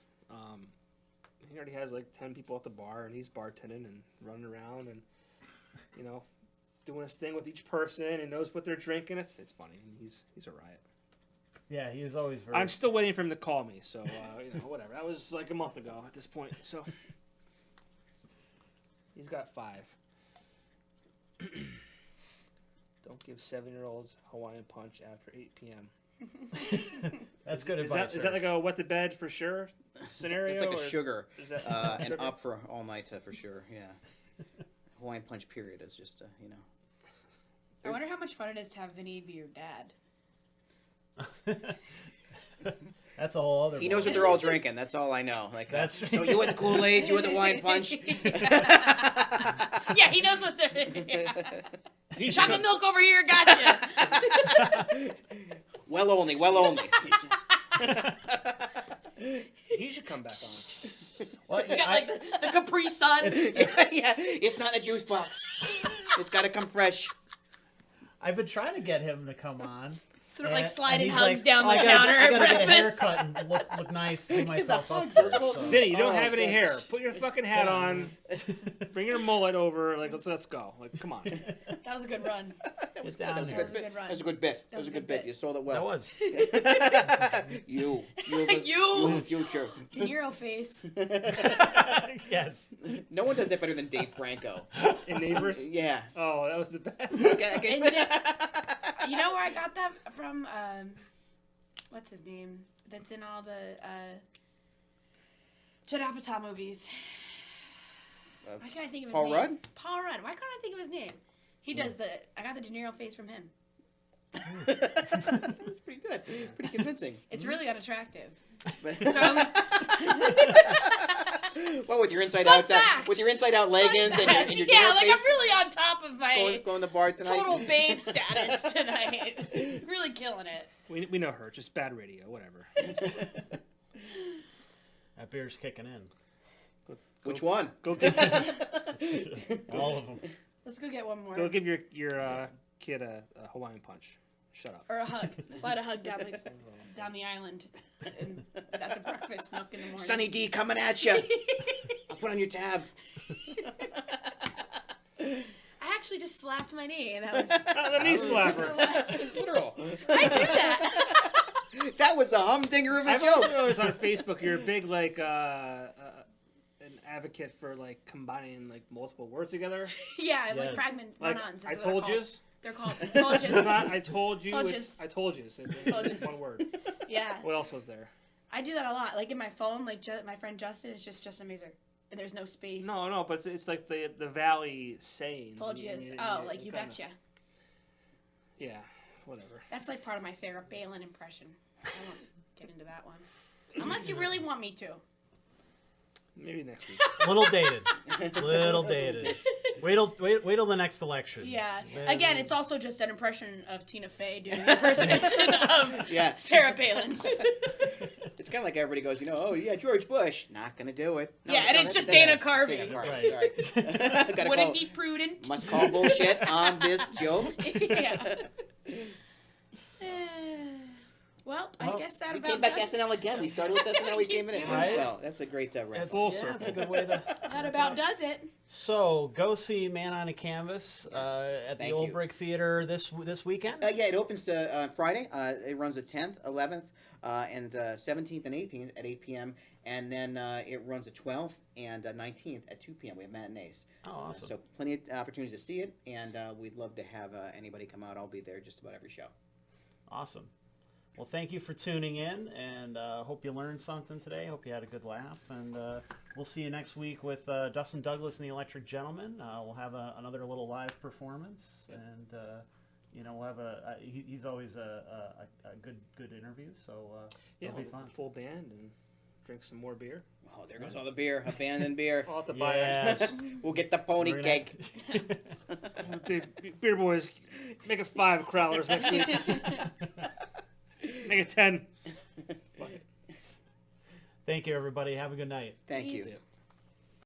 He already has like 10 people at the bar, and he's bartending and running around and doing his thing with each person and knows what they're drinking. It's funny. He's a riot. Yeah, he is always very. I'm still waiting for him to call me, so whatever. That was like a month ago at this point. So he's got 5. Don't give 7-year-olds Hawaiian punch after 8 p.m. That's good Is advice. that like a wet the bed for sure scenario? It's like a or sugar. Is that And sugar? up for all night for sure. Yeah. Hawaiian punch period is just I wonder how much fun it is to have Vinny be your dad. That's a whole other. He knows what they're all drinking. That's all I know. Like That's so you with the Kool-Aid, you with the Hawaiian punch. Yeah, he knows what they're. Yeah. He should Chocolate milk over here, gotcha. Well only. He should come back on. Well, He's got like the Capri Sun. Yeah, it's not in a juice box. It's got to come fresh. I've been trying to get him to come on. Sort of like And sliding he's hugs like, down "Oh, the I counter gotta at get a breakfast. haircut and look nice, do myself up hugs, for those it. little- So. Vinny, you don't Oh, have any hair. thanks. Put your fucking hat on. Bring your mullet over. Like let's go. Like come on. That was a good run. Get down That was a there. was a good run. That was a good bit. That was a good bit. You sold it That well. was. You You. the future. De Niro face. Yes. No one does it better than Dave Franco. In Neighbors. Yeah. Oh, that was the best. Okay. And you know where I got that from? What's his name? That's in all the Judd Apatow movies. Why can't I think of his Paul name? Rudd? Paul Rudd. Why can't I think of his name? He does I got the De Niro face from him. That's pretty good. Pretty convincing. It's really unattractive. But- So I'm, well, with your inside Fun out, fact. with your inside out leggings and your yeah, dinner like face, I'm really on top of my going to the bar tonight. total babe status tonight. Really killing it. We know her. Just bad radio. Whatever. That beer's kicking in. Which one? Go give All of them. Let's go get one more. your kid a Hawaiian punch. Shut up. Or a hug. Slide a hug down the island. And at the breakfast nook in the morning. Sunny D coming at you. I'll put on your tab. I actually just slapped my knee, and that was. The knee slapper. It's literal. I do that. That was a humdinger of a I've also joke. noticed on Facebook you're a big like an advocate for like combining like multiple words together. Yeah, like Yes. fragment Like run-ons. is I what told they're you. called. They're called. Told It's yous. not I told you. Told It's yous. I told you. It's Told yous. one word. Yeah, What else was there? I do that a lot. Like in my phone, like my friend Justin is just Justin Mazer, and there's no space. No, but it's like the Valley sayings. Told and you. you Like you kinda- betcha. Yeah, whatever. That's like part of my Sarah Palin impression. I won't get into that one. Unless you really want me to. Maybe next week. Little dated. Little dated. Wait till the next election. Yeah. Then- Again, it's also just an impression of Tina Fey doing an impersonation of Yeah. Sarah Palin. It's kind of like everybody goes, oh yeah, George Bush, not gonna do it. Yeah, and it's just Dana Carvey. Dana Carvey, Right. sorry. Gotta Would call- it be prudent? Must call bullshit on this joke. Yeah. Well, I Well, guess that We about came back to does SNL again. We started with SNL. We came in. Right. Well, that's a great reference. Full Yeah, circle. that's a good way to. that about does it. So go see Man on a Canvas at the thank Olde you. Brick Theatre this weekend. Yeah, it opens to Friday. It runs the 10th, 11th, and 17th and 18th at 8 p.m. And then it runs the 12th and 19th at 2 p.m. We have matinees. Oh, awesome. So plenty of opportunities to see it, and we'd love to have anybody come out. I'll be there just about every show. Awesome. Well, thank you for tuning in, and hope you learned something today. Hope you had a good laugh, and we'll see you next week with Dustin Douglas and the Electric Gentleman. We'll have another little live performance, and we'll have he's always a good interview, so Yeah, it'll be with fun. the full band and drink some more beer. Oh, there goes all the beer, abandoned beer. I'll have to buy Yes. We'll get the pony We're cake. the beer boys. Make it 5 crowlers next week. Make it 10. Thank you, everybody. Have a good night. Thank you. Peace.